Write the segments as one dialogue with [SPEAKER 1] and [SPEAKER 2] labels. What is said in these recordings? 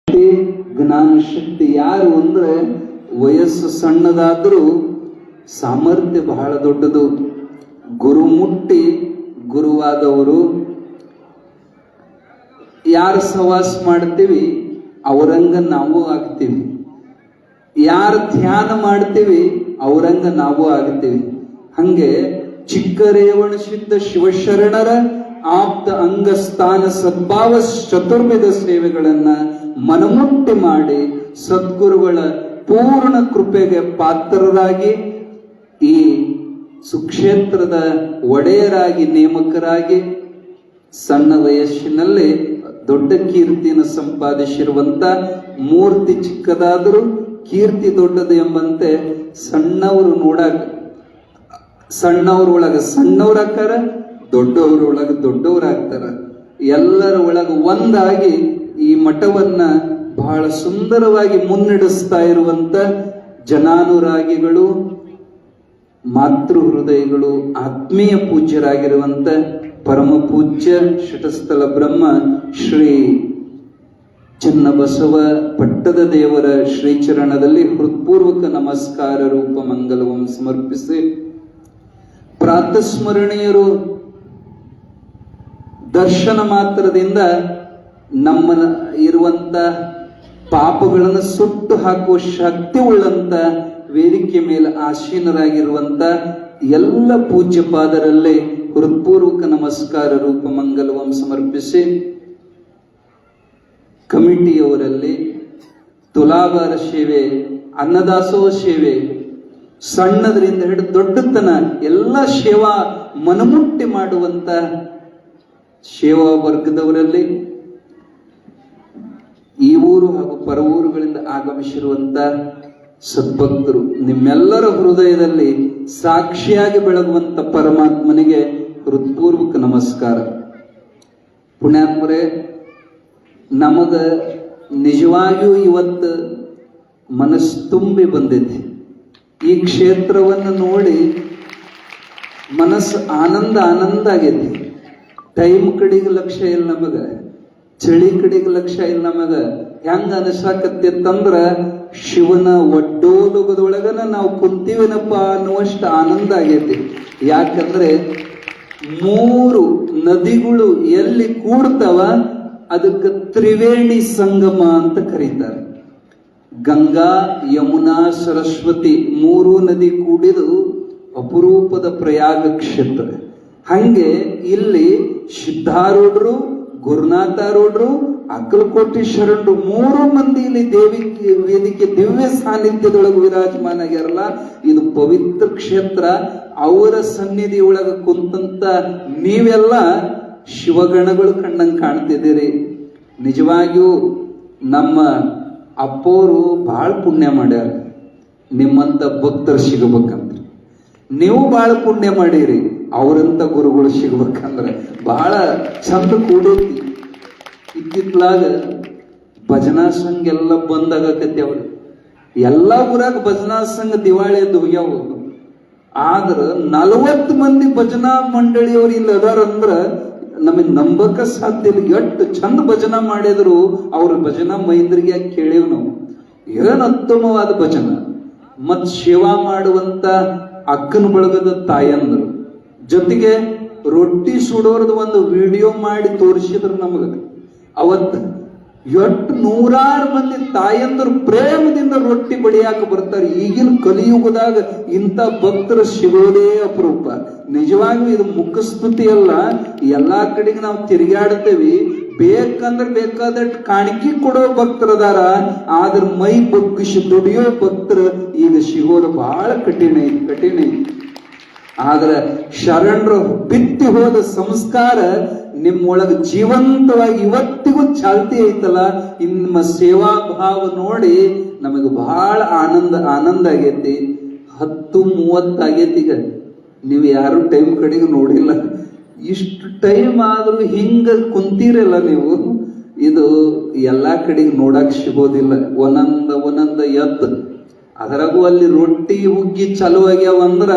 [SPEAKER 1] ಜ್ಞಾನ ಶಕ್ತಿ ಯಾರು ಅಂದ್ರೆ ವಯಸ್ಸು ಸಣ್ಣದಾದ್ರೂ ಸಾಮರ್ಥ್ಯ ಬಹಳ ದೊಡ್ಡದು. ಗುರು ಮುಟ್ಟಿ ಗುರುವಾದವರು. ಯಾರು ಸವಾಸ ಮಾಡ್ತೀವಿ ಅವರಂಗ ನಾವು ಆಗ್ತೀವಿ, ಯಾರು ಧ್ಯಾನ ಮಾಡ್ತೀವಿ ಅವರಂಗ ನಾವು ಆಗ್ತೀವಿ. ಹಂಗೆ ಚಿಕ್ಕರೇವಣ ಸಿದ್ಧ ಶಿವಶರಣರ ಆಪ್ತ ಅಂಗಸ್ಥಾನ ಸದ್ಭಾವ ಚತುರ್ವಿಧ ಸೇವೆಗಳನ್ನ ಮನಮುಟ್ಟಿ ಮಾಡಿ ಸದ್ಗುರುಗಳ ಪೂರ್ಣ ಕೃಪೆಗೆ ಪಾತ್ರರಾಗಿ ಈ ಸುಕ್ಷೇತ್ರದ ಒಡೆಯರಾಗಿ ನೇಮಕರಾಗಿ ಸಣ್ಣ ವಯಸ್ಸಿನಲ್ಲಿ ದೊಡ್ಡ ಕೀರ್ತಿಯನ್ನು ಸಂಪಾದಿಸಿರುವಂತ ಮೂರ್ತಿ ಚಿಕ್ಕದಾದರೂ ಕೀರ್ತಿ ದೊಡ್ಡದು ಎಂಬಂತೆ ಸಣ್ಣವ್ರೊಳಗ ಸಣ್ಣವ್ರಾಗ್ತಾರ, ದೊಡ್ಡವ್ರೊಳಗ ದೊಡ್ಡವರಾಗ್ತಾರ. ಎಲ್ಲರ ಒಳಗ ಒಂದಾಗಿ ಈ ಮಠವನ್ನ ಬಹಳ ಸುಂದರವಾಗಿ ಮುನ್ನಡೆಸ್ತಾ ಇರುವಂತ ಜನಾನುರಾಗಿಗಳು, ಮಾತೃ ಹೃದಯಗಳು, ಆತ್ಮೀಯ ಪೂಜ್ಯರಾಗಿರುವಂತ ಪರಮ ಪೂಜ್ಯ ಶಟಸ್ಥಲ ಬ್ರಹ್ಮ ಶ್ರೀ ಚನ್ನಬಸವ ಪಟ್ಟದ ದೇವರ ಶ್ರೀಚರಣದಲ್ಲಿ ಹೃತ್ಪೂರ್ವಕ ನಮಸ್ಕಾರ ರೂಪ ಮಂಗಲವನ್ನು ಸಮರ್ಪಿಸಿ, ಪ್ರಾತಸ್ಮರಣೀಯರು ದರ್ಶನ ಮಾತ್ರದಿಂದ ನಮ್ಮ ಇರುವಂತ ಪಾಪಗಳನ್ನು ಸುಟ್ಟು ಹಾಕುವ ಶಕ್ತಿ ಉಳ್ಳಂತ ವೇದಿಕೆ ಮೇಲೆ ಆಸೀನರಾಗಿರುವಂತ ಎಲ್ಲ ಪೂಜ್ಯಪಾದರಲ್ಲಿ ಹೃತ್ಪೂರ್ವಕ ನಮಸ್ಕಾರ ರೂಪ ಮಂಗಲವನ್ನು ಸಮರ್ಪಿಸಿ, ಕಮಿಟಿಯವರಲ್ಲಿ ತುಲಾಭಾರ ಸೇವೆ, ಅನ್ನದಾಸೋಹ ಸೇವೆ, ಸಣ್ಣದರಿಂದ ಹಿಡಿದು ದೊಡ್ಡತನ ಎಲ್ಲ ಸೇವಾ ಮನಮುಟ್ಟಿ ಮಾಡುವಂತ ಸೇವಾ ವರ್ಗದವರಲ್ಲಿ ಈ ಊರು ಹಾಗೂ ಪರ ಊರುಗಳಿಂದ ಆಗಮಿಸಿರುವಂತ ಸದ್ಭಕ್ತರು, ನಿಮ್ಮೆಲ್ಲರ ಹೃದಯದಲ್ಲಿ ಸಾಕ್ಷಿಯಾಗಿ ಬೆಳಗುವಂತ ಪರಮಾತ್ಮನಿಗೆ ಹೃತ್ಪೂರ್ವಕ ನಮಸ್ಕಾರ. ಪುಣ್ಯಾತ್ಮರೇ, ನಮಗ ನಿಜವಾಗಿಯೂ ಇವತ್ತು ಮನಸ್ಸು ತುಂಬಿ ಬಂದೈತಿ. ಈ ಕ್ಷೇತ್ರವನ್ನು ನೋಡಿ ಮನಸ್ಸು ಆನಂದ ಆಗೈತಿ. ಟೈಮ್ ಕಡೆಗೆ ಲಕ್ಷ್ಯ ಇಲ್ಲ ನಮಗ, ಚಳಿ ಕಡೆಗೆ ಲಕ್ಷ್ಯ ಇಲ್ಲ ನಮಗ. ಹೆಂಗ ಅನಸಾಕತ್ತಂದ್ರ ಶಿವನ ಒಡ್ಡೋಲಗದೊಳಗನ ನಾವು ಕುಂತೀವಿನಪ್ಪ ಅನ್ನುವಷ್ಟು ಆನಂದ ಆಗೈತಿ. ಯಾಕಂದ್ರೆ 3 ನದಿಗಳು ಎಲ್ಲಿ ಕೂಡ್ತಾವ ಅದಕ್ಕೆ ತ್ರಿವೇಣಿ ಸಂಗಮ ಅಂತ ಕರೀತಾರೆ. ಗಂಗಾ, ಯಮುನಾ, ಸರಸ್ವತಿ 3 ನದಿ ಕೂಡಿದು ಅಪರೂಪದ ಪ್ರಯಾಗ ಕ್ಷೇತ್ರ. ಹಂಗೆ ಇಲ್ಲಿ ಸಿದ್ಧಾರೂಢರು, ಗುರುನಾಥಾರೂಢರು, ಅಕ್ಕಲಕೋಟಿ ಶರಣರು 3 ಮಂದಿ ಇಲ್ಲಿ ದೇವಿ ವೇದಿಕೆ ದಿವ್ಯ ಸಾನ್ನಿಧ್ಯದೊಳಗೆ ವಿರಾಜಮಾನ ಆಗ್ಯಾರಲ್ಲ. ಇದು ಪವಿತ್ರ ಕ್ಷೇತ್ರ. ಅವರ ಸನ್ನಿಧಿ ಒಳಗ ಕುಂತಂತ ನೀವೆಲ್ಲ ಶಿವಗಣಗಳು ಕಂಡಂಗೆ ಕಾಣ್ತಿದ್ದೀರಿ. ನಿಜವಾಗಿಯೂ ನಮ್ಮ ಅಪ್ಪೋರು ಬಹಳ ಪುಣ್ಯ ಮಾಡ್ಯಾರ ನಿಮ್ಮಂತ ಭಕ್ತರು ಸಿಗಬೇಕಂದ್ರೆ. ನೀವು ಬಹಳ ಪುಣ್ಯ ಮಾಡೀರಿ ಅವರಂತ ಗುರುಗಳು ಸಿಗ್ಬೇಕಂದ್ರೆ. ಬಹಳ ಚಂದ ಕೂಡೈತಿ. ಇತ್ತಿತ್ಲಾಗ ಭಜನಾ ಸಂಘ ಎಲ್ಲ ಬಂದಾಗತ್ತೆ. ಅವ್ರು ಎಲ್ಲ ಊರಾಗ ಭಜನಾ ಸಂಘ ದಿವಾಳಿ ಎದ್ದು ಹೋಗ್ಯಾವ. ಆದ್ರ 40 ಮಂದಿ ಭಜನಾ ಮಂಡಳಿಯವ್ರು ಇಲ್ಲಿ ಅದಾರಂದ್ರ ನಮಗೆ ನಂಬಕ ಸಾಧ್ಯ ಇಲ್ಲ. ಎಷ್ಟು ಚಂದ ಭಜನಾ ಮಾಡಿದ್ರು ಅವ್ರ ಭಜನಾ ಮೈಂದ್ರಿಗೆ ಕೇಳೇವ್ ನಾವು. ಏನ್ ಉತ್ತಮವಾದ ಭಜನ. ಮತ್ ಸೇವಾ ಮಾಡುವಂತ ಅಕ್ಕನ ಬಳಗದ ತಾಯಂದರು ಜೊತೆಗೆ ರೊಟ್ಟಿ ಸುಡೋರ್ದು ಒಂದು ವಿಡಿಯೋ ಮಾಡಿ ತೋರಿಸಿದ್ರು ನಮಗ. ಅವತ್ತು 100 ಮಂದಿ ತಾಯಂದರು ಪ್ರೇಮದಿಂದ ರೊಟ್ಟಿ ಬಡಿಯಾಕ ಬರ್ತಾರೆ. ಈಗಿನ ಕಲಿಯುಗದಾಗ ಇಂಥ ಭಕ್ತರು ಸಿಗೋದೇ ಅಪರೂಪ. ನಿಜವಾಗಿಯೂ ಇದು ಮುಖಸ್ತುತಿ ಅಲ್ಲ. ಎಲ್ಲಾ ಕಡೆಗೆ ನಾವು ತಿರುಗಾಡ್ತೇವಿ. ಬೇಕಂದ್ರೆ ಬೇಕಾದಷ್ಟು ಕಾಣಿಕೆ ಕೊಡೋ ಭಕ್ತರದಾರ, ಆದ್ರ ಮೈ ಬಗ್ಗಿಸಿ ದುಡಿಯೋ ಭಕ್ತರು ಈಗ ಸಿಗೋದು ಬಹಳ ಕಠಿಣ ಐತಿ. ಆದ್ರೆ ಶರಣರು ಬಿತ್ತಿ ಹೋದ ಸಂಸ್ಕಾರ ನಿಮ್ಮೊಳಗೆ ಜೀವಂತವಾಗಿ ಇವತ್ತಿಗೂ ಚಾಲ್ತಿ ಐತಲ್ಲ. ನಿಮ್ಮ ಸೇವಾ ಭಾವ ನೋಡಿ ನಮಗೆ ಬಹಳ ಆನಂದ ಆಗೈತಿ. 10:30 ಆಗೈತಿ. ಈಗ ನೀವು ಯಾರು ಟೈಮ್ ಕಡೆಗೆ ನೋಡಿಲ್ಲ. ಇಷ್ಟು ಟೈಮ್ ಆದ್ರೂ ಹಿಂಗ ಕುಂತೀರಲ್ಲ ನೀವು. ಇದು ಎಲ್ಲಾ ಕಡೆಗೆ ನೋಡಕ್ ಸಿಗೋದಿಲ್ಲ. ಒಂದೊಂದ ಎದ್ದು ಅದರಾಗೂ ಅಲ್ಲಿ ರೊಟ್ಟಿ ಹುಗ್ಗಿ ಚಾಲು ಆಗ್ಯಾವಂದ್ರ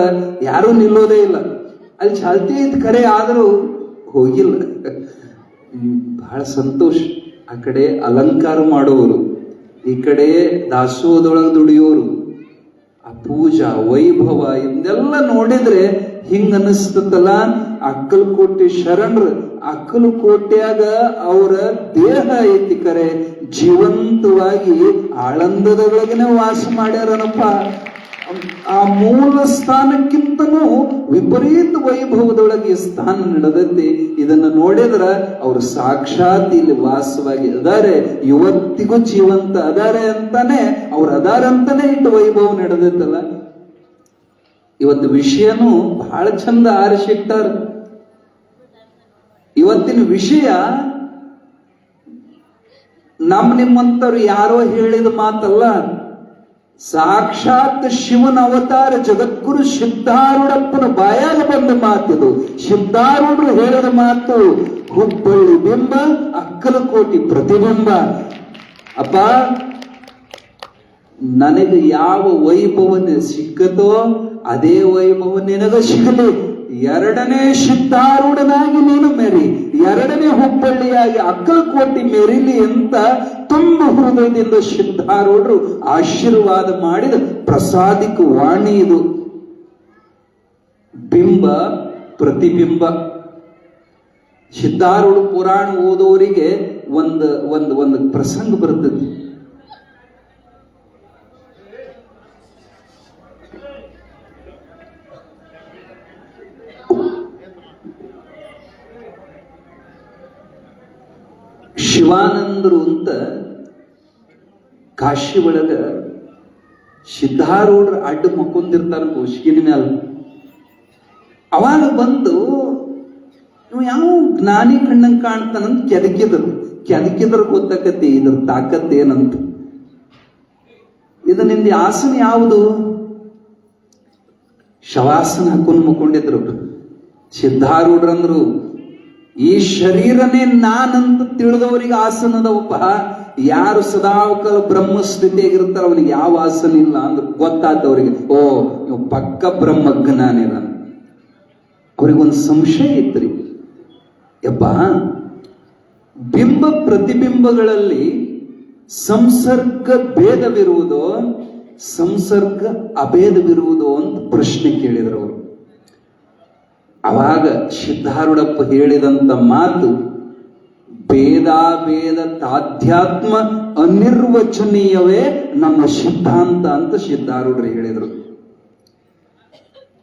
[SPEAKER 1] ಯಾರು ನಿಲ್ಲೋದೇ ಇಲ್ಲ. ಅಲ್ಲಿ ಚಾಲ್ತಿ ಐತಿ ಖರೆ, ಆದ್ರೂ ಹೋಗಿಲ್ಲ. ಬಹಳ ಸಂತೋಷ. ಆ ಕಡೆ ಅಲಂಕಾರ ಮಾಡೋರು, ಈ ಕಡೆ ದಾಸೋಹದೊಳಗೆ ದುಡಿಯೋರು, ಆ ಪೂಜಾ ವೈಭವ ಇದೆಲ್ಲ ನೋಡಿದ್ರೆ ಹಿಂಗ ಅನಿಸ್ತದಲ್ಲ. ಅಕ್ಕಲಕೋಟೆ ಶರಣರು ಅಕ್ಕಲಕೋಟೆಯಾಗ ಅವರ ದೇಹ ಐತಿ ಕರೆ, ಜೀವಂತವಾಗಿ ಆಳಂದದೊಳಗನೆ ವಾಸ ಮಾಡ್ಯಾರನಪ್ಪ. ಆ ಮೂಲ ಸ್ಥಾನಕ್ಕಿಂತನೂ ವಿಪರೀತ ವೈಭವದೊಳಗೆ ಸ್ಥಾನ ನಡೆದೈತಿ. ಇದನ್ನ ನೋಡಿದ್ರ ಅವ್ರು ಸಾಕ್ಷಾತ್ ಇಲ್ಲಿ ವಾಸವಾಗಿ ಅದಾರೆ, ಇವತ್ತಿಗೂ ಜೀವಂತ ಅದಾರೆ ಅಂತಾನೆ, ಅವ್ರು ಅದಾರ ಅಂತಾನೆ ಇಟ್ಟು ವೈಭವ ನಡೆದೈತಲ್ಲ. ಇವತ್ತು ವಿಷಯನೂ ಬಹಳ ಚಂದ ಆರಿಸಿಟ್ಟಾರ. ಇವತ್ತಿನ ವಿಷಯ ನಿಮ್ಮಂತವ್ರು ಯಾರೋ ಹೇಳಿದ ಮಾತಲ್ಲ, ಸಾಕ್ಷಾತ್ ಶಿವನ ಅವತಾರ ಜಗದ್ಗುರು ಸಿದ್ಧಾರೂಢಪ್ಪನ ಬಾಯಾಗ ಬಂದ ಮಾತಿದು. ಸಿದ್ಧಾರೂಢರು ಹೇಳಿದ ಮಾತು, ಹುಬ್ಬಳ್ಳಿ ಬಿಂಬ ಅಕ್ಕಲಕೋಟಿ ಪ್ರತಿಬಿಂಬ. ಅಪ್ಪ, ನನಗೆ ಯಾವ ವೈಭವನ ಸಿಕ್ಕತೋ ಅದೇ ವೈಭವ ನಿನಗ ಸಿಗಲಿ. ಎರಡನೇ ಸಿದ್ಧಾರೂಢನಾಗಿ ನೀನು ಮೆರಿ, ಎರಡನೇ ಹುಬ್ಬಳ್ಳಿಯಾಗಿ ಅಕ್ಕಲಕೋಟಿ ಮೆರಿಲಿ ಅಂತ ತುಂಬ ಹೃದಯದಿಂದ ಸಿದ್ಧಾರೂಢರು ಆಶೀರ್ವಾದ ಮಾಡಿದ ಪ್ರಸಾದಿಕ ವಾಣಿ ಇದು. ಬಿಂಬ ಪ್ರತಿಬಿಂಬ. ಸಿದ್ಧಾರೂಢ ಪುರಾಣ ಓದೋರಿಗೆ ಒಂದು ಪ್ರಸಂಗ ಬರ್ತದೆ. ಶಿವಾನಂದರು ಅಂತ ಕಾಶಿ ಒಳಗ ಸಿದ್ಧಾರೂಢರ ಅಡ್ಡ ಮಕ್ಕೊಂದಿರ್ತಾರ ಉಸ್ಕಿನ ಮ್ಯಾಲ. ಅವಾಗ ಬಂದು ನೀವು ಯಾವ ಜ್ಞಾನಿ ಕಣ್ಣಂಗ್ ಕಾಣ್ತಾನಂತ ಕೆದಕಿದ್ರು ಗೊತ್ತಾಕತಿ ಇದ್ರ ತಾಕತ್ ಏನಂತ. ಇದು ನಿಮ್ದು ಆಸನ ಯಾವುದು? ಶವಾಸನ ಹಾಕೊಂಡು ಮಕ್ಕೊಂಡಿದ್ರು. ಸಿದ್ಧಾರೂಢರಂದ್ರು, ಈ ಶರೀರನೇ ನಾನಂತ ತಿಳಿದವರಿಗೆ ಆಸನದವಪ್ಪ. ಯಾರು ಸದಾಕಾಲ ಬ್ರಹ್ಮಸ್ಥಿತಿಯಾಗಿರ್ತಾರ ಅವನಿಗೆ ಯಾವ ಆಸನ ಇಲ್ಲ ಅಂದ್ರೆ ಗೊತ್ತಾತವ್ರಿಗೆ, ಓ ಇವ್ ಪಕ್ಕ ಬ್ರಹ್ಮಜ್ಞಾನಿದ. ಅವ್ರಿಗೊಂದು ಸಂಶಯ ಇತ್ರಿ, ಯಪ್ಪ ಬಿಂಬ ಪ್ರತಿಬಿಂಬಗಳಲ್ಲಿ ಸಂಸರ್ಗ ಭೇದವಿರುವುದೋ ಸಂಸರ್ಗ ಅಭೇದವಿರುವುದೋ ಅಂತ ಪ್ರಶ್ನೆ ಕೇಳಿದ್ರು ಅವರು. ಅವಾಗ ಸಿದ್ಧಾರೂಢಪ್ಪ ಹೇಳಿದಂತ ಮಾತು, ಭೇದಾಭೇದ ತಾಧ್ಯಾತ್ಮ ಅನಿರ್ವಚನೀಯವೇ ನಮ್ಮ ಸಿದ್ಧಾಂತ ಅಂತ ಸಿದ್ಧಾರೂಢರು ಹೇಳಿದರು.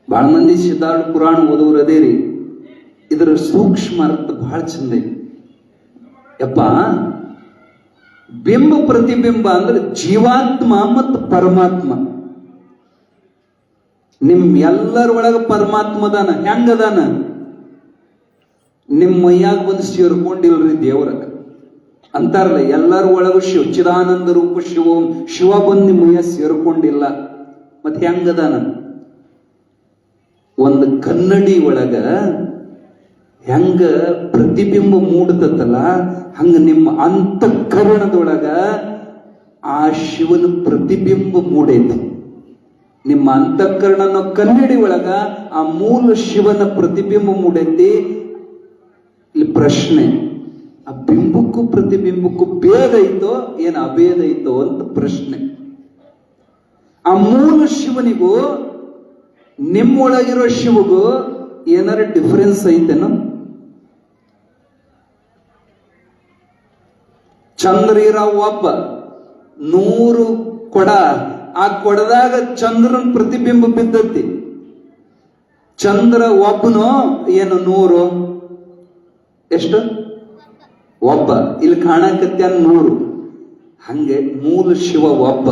[SPEAKER 1] ಬಹಳ ಮಂದಿ ಸಿದ್ಧಾರೂಢ ಪುರಾಣ ಓದೋರು ಅದೇ ರೀ. ಇದರ ಸೂಕ್ಷ್ಮ ಅರ್ಥ ಬಹಳ ಚಂದ ಐತಿ. ಯಪ್ಪ, ಬಿಂಬ ಪ್ರತಿಬಿಂಬ ಅಂದ್ರೆ ಜೀವಾತ್ಮ ಮತ್ತು ಪರಮಾತ್ಮ. ನಿಮ್ ಎಲ್ಲರ ಒಳಗ ಪರಮಾತ್ಮ ಅದಾನ. ಹೆಂಗದಾನ? ನಿಮ್ಮ ಮೈಯಾಗ ಬಂದು ಸೇರ್ಕೊಂಡಿಲ್ರಿ ದೇವ್ರ ಅಂತಾರಲ್ಲ, ಎಲ್ಲರ ಒಳಗೂ ಚಿದಾನಂದ ರೂಪ ಶಿವ ಬಂದು ನಿಮ್ಮ ಮೈಯ ಸೇರ್ಕೊಂಡಿಲ್ಲ. ಮತ್ತೆ ಹೆಂಗದಾನ? ಒಂದು ಕನ್ನಡಿ ಒಳಗ ಹೆಂಗ ಪ್ರತಿಬಿಂಬ ಮೂಡತಲ್ಲ, ಹಂಗ ನಿಮ್ಮ ಅಂತಃಕರಣದೊಳಗ ಆ ಶಿವನ ಪ್ರತಿಬಿಂಬ ಮೂಡೈತಿ. ನಿಮ್ಮ ಅಂತಃಕರಣ ಕನ್ನಡಿ ಒಳಗ ಆ ಮೂಲ ಶಿವನ ಪ್ರತಿಬಿಂಬ ಮೂಡೈತಿ. ಇಲ್ಲಿ ಪ್ರಶ್ನೆ, ಆ ಬಿಂಬಕ್ಕೂ ಪ್ರತಿಬಿಂಬಕ್ಕೂ ಭೇದ ಐತೋ ಏನು ಅಭೇದ ಐತೋ ಅಂತ ಪ್ರಶ್ನೆ. ಆ ಮೂಲ ಶಿವನಿಗೂ ನಿಮ್ಮೊಳಗಿರೋ ಶಿವಗೂ ಏನಾರ ಡಿಫರೆನ್ಸ್ ಐತೇನೋ? ಚಂದ್ರ ಇರೋ ಒಬ್ಬ 100 ಕೊಡ, ಆ ಕೊಡದಾಗ ಚಂದ್ರನ ಪ್ರತಿಬಿಂಬ ಬಿದ್ದತಿ. ಚಂದ್ರ ಒಬ್ಬನೋ ಏನು 100? ಎಷ್ಟು? ಒಬ್ಬ. ಇಲ್ಲಿ ಕಾಣಕತ್ಯಾನ 100. ಹಂಗೆ ಮೂಲ ಶಿವ ಒಬ್ಬ.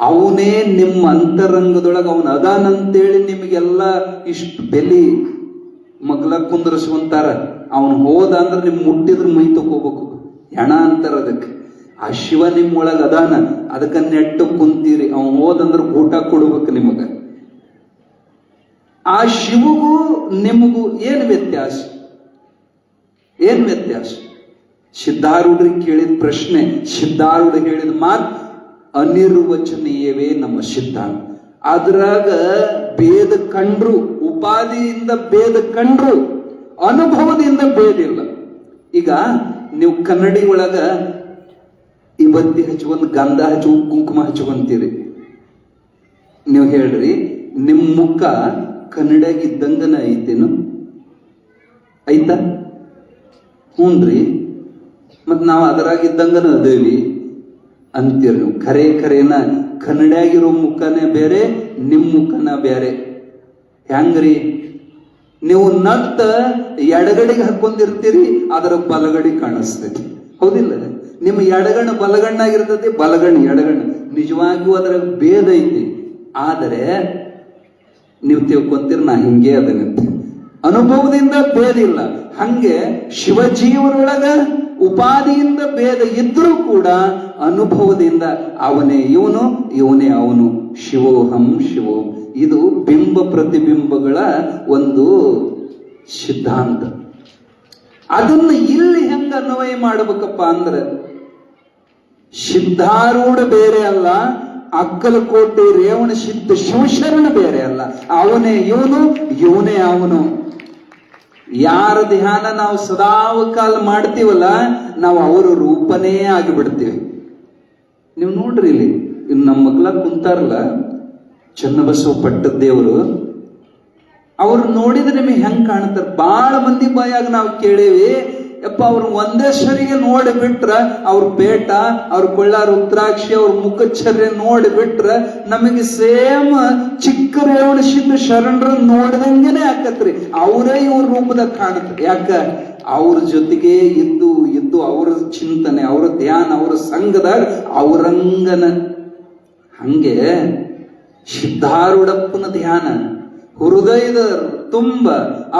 [SPEAKER 1] ಅವನೇ ನಿಮ್ಮ ಅಂತರಂಗದೊಳಗೆ ಅವನು ಅದಾನಂತೇಳಿ ನಿಮಗೆಲ್ಲ ಇಷ್ಟು ಬೆಲಿ ಮಗ್ಲ ಕುಂದ್ರಸುವಂತಾರ. ಅವನು ಹೋದ ಅಂದ್ರೆ ನಿಮ್ ಮುಟ್ಟಿದ್ರ ಮೈ ತಗೋಬೇಕು, ಹೆಣ ಅಂತಾರ ಅದಕ್ಕೆ. ಆ ಶಿವ ನಿಮ್ಮೊಳಗ ಅದಾನ, ಅದಕ್ಕ ನೆಟ್ಟು ಕುಂತೀರಿ. ಅವನು ಹೋದಂದ್ರೆ ಊಟ ಕೊಡ್ಬೇಕು ನಿಮಗ. ಆ ಶಿವಗೂ ನಿಮಗೂ ಏನ್ ವ್ಯತ್ಯಾಸ? ಏನ್ ವ್ಯತ್ಯಾಸ? ಸಿದ್ಧಾರೂಢರಿಗೆ ಕೇಳಿದ ಪ್ರಶ್ನೆ, ಸಿದ್ಧಾರೂಢ ಹೇಳಿದ ಮಾತು ಅನಿರ್ವಚನೀಯವೇ ನಮ್ಮ ಸಿದ್ಧಾಂತ. ಅದ್ರಾಗ ಭೇದ ಕಂಡ್ರು, ಉಪಾಧಿಯಿಂದ ಭೇದ ಕಂಡ್ರು, ಅನುಭವದಿಂದ ಭೇದ ಇಲ್ಲ. ಈಗ ನೀವು ಕನ್ನಡಿ ಒಳಗ ಈ ಬತ್ತಿ ಹಚ್ಕೊಂಡ್ ಗಂಧ ಹಚ್ಕೊಂಡ್ ಕುಂಕುಮ ಹಚ್ಕೊಂತೀರಿ. ನೀವು ಹೇಳ್ರಿ, ನಿಮ್ ಮುಖ ಕನ್ನಡಿಯಾಗ ಇದ್ದಂಗನ ಐತೇನು? ಐತಾ? ಹ್ಞೂನ್ರಿ, ಮತ್ ನಾವು ಅದರಾಗಿದ್ದಂಗನ ಅದೇವಿ ಅಂತೀರಿ ನೀವು. ಖರೇನ ಕನ್ನಡಿಯಾಗಿರೋ ಮುಖನೇ ಬೇರೆ, ನಿಮ್ ಮುಖನ ಬೇರೆ. ಹೆಂಗ್ರಿ? ನೀವು ನಟ್ಟ ಎಡಗಡೆಗೆ ಹಾಕೊಂಡಿರ್ತೀರಿ, ಅದರ ಬಲಗಡೆ ಕಾಣಿಸ್ತೈತಿ, ಹೌದಿಲ್ಲ? ನಿಮ್ಮ ಎಡಗಣ್ಣ ಬಲಗಣ್ಣಾಗಿರ್ತೈತಿ, ಬಲಗಣ್ಣ ಎಡಗಣ್ಣ. ನಿಜವಾಗಿಯೂ ಅದರ ಭೇದ ಐತಿ. ಆದರೆ ನೀವು ತಿಳ್ಕೊಂತೀರಿ ನಾ ಹಿಂಗೆ ಅದನ್ನಂತೆ. ಅನುಭವದಿಂದ ಭೇದ ಇಲ್ಲ. ಹಂಗೆ ಶಿವಜೀವರೊಳಗ ಉಪಾಧಿಯಿಂದ ಭೇದ ಇದ್ರೂ ಕೂಡ ಅನುಭವದಿಂದ ಅವನೇ ಇವನು, ಇವನೇ ಅವನು. ಶಿವೋಹಂ ಶಿವೋಹಂ. ಇದು ಬಿಂಬ ಪ್ರತಿಬಿಂಬಗಳ ಒಂದು ಸಿದ್ಧಾಂತ. ಅದನ್ನ ಇಲ್ಲಿ ಹೆಂಗ ಅನ್ವಯ ಮಾಡಬೇಕಪ್ಪ ಅಂದ್ರೆ, ಸಿದ್ಧಾರೂಢ ಬೇರೆ ಅಲ್ಲ, ಅಕ್ಕಲಕೋಟೆ ರೇವಣ ಸಿದ್ಧ ಶಿವಶರಣ ಬೇರೆ ಅಲ್ಲ. ಅವನೇ ಇವನು, ಇವನೇ ಅವನು. ಯಾರ ಧ್ಯಾನ ನಾವು ಸದಾಕಾಲ ಮಾಡ್ತೀವಲ್ಲ, ನಾವು ಅವರ ರೂಪನೇ ಆಗಿಬಿಡ್ತೀವಿ. ನೀವು ನೋಡ್ರಿ, ಇಲ್ಲಿ ನಮ್ಮ ಮಗ್ಲ ಕುಂತಾರಲ್ಲ, ಚನ್ನಬಸವ ಪಟ್ಟದೇವರು, ಅವ್ರು ನೋಡಿದ್ರೆ ನಿಮಗೆ ಹೆಂಗ್ ಕಾಣ್ತಾರೆ? ಬಹಳ ಮಂದಿ ಬಾಯಾಗ ನಾವು ಕೇಳೇವಿ, ಯಪ್ಪ ಅವ್ರು ಒಂದೇ ಸರಿಗೆ ನೋಡಿಬಿಟ್ರ ಅವ್ರ ಪೇಟ, ಅವ್ರ ಕೊಳ್ಳ ರುದ್ರಾಕ್ಷಿ, ಅವ್ರ ಮುಖಚರ್ಯ ನೋಡಿಬಿಟ್ರ ನಮಗೆ ಸೇಮ್ ಚಿಕ್ಕ ರೇವಣ ಸಿದ್ಧ ಶರಣರ ನೋಡಿದಂಗೆನೆ ಆಕತ್ರಿ. ಅವರೇ ಇವ್ರ ರೂಪದಾಗ ಕಾಣತ್ರಿ. ಯಾಕ? ಅವ್ರ ಜೊತೆಗೆ ಇದ್ದು ಅವ್ರ ಚಿಂತನೆ, ಅವ್ರ ಧ್ಯಾನ, ಅವ್ರ ಸಂಘದಾಗ ಅವರಂಗನ. ಹಂಗೆ ಸಿದ್ಧಾರೂಢಪ್ಪನ ಧ್ಯಾನ ಹೃದಯದ ತುಂಬ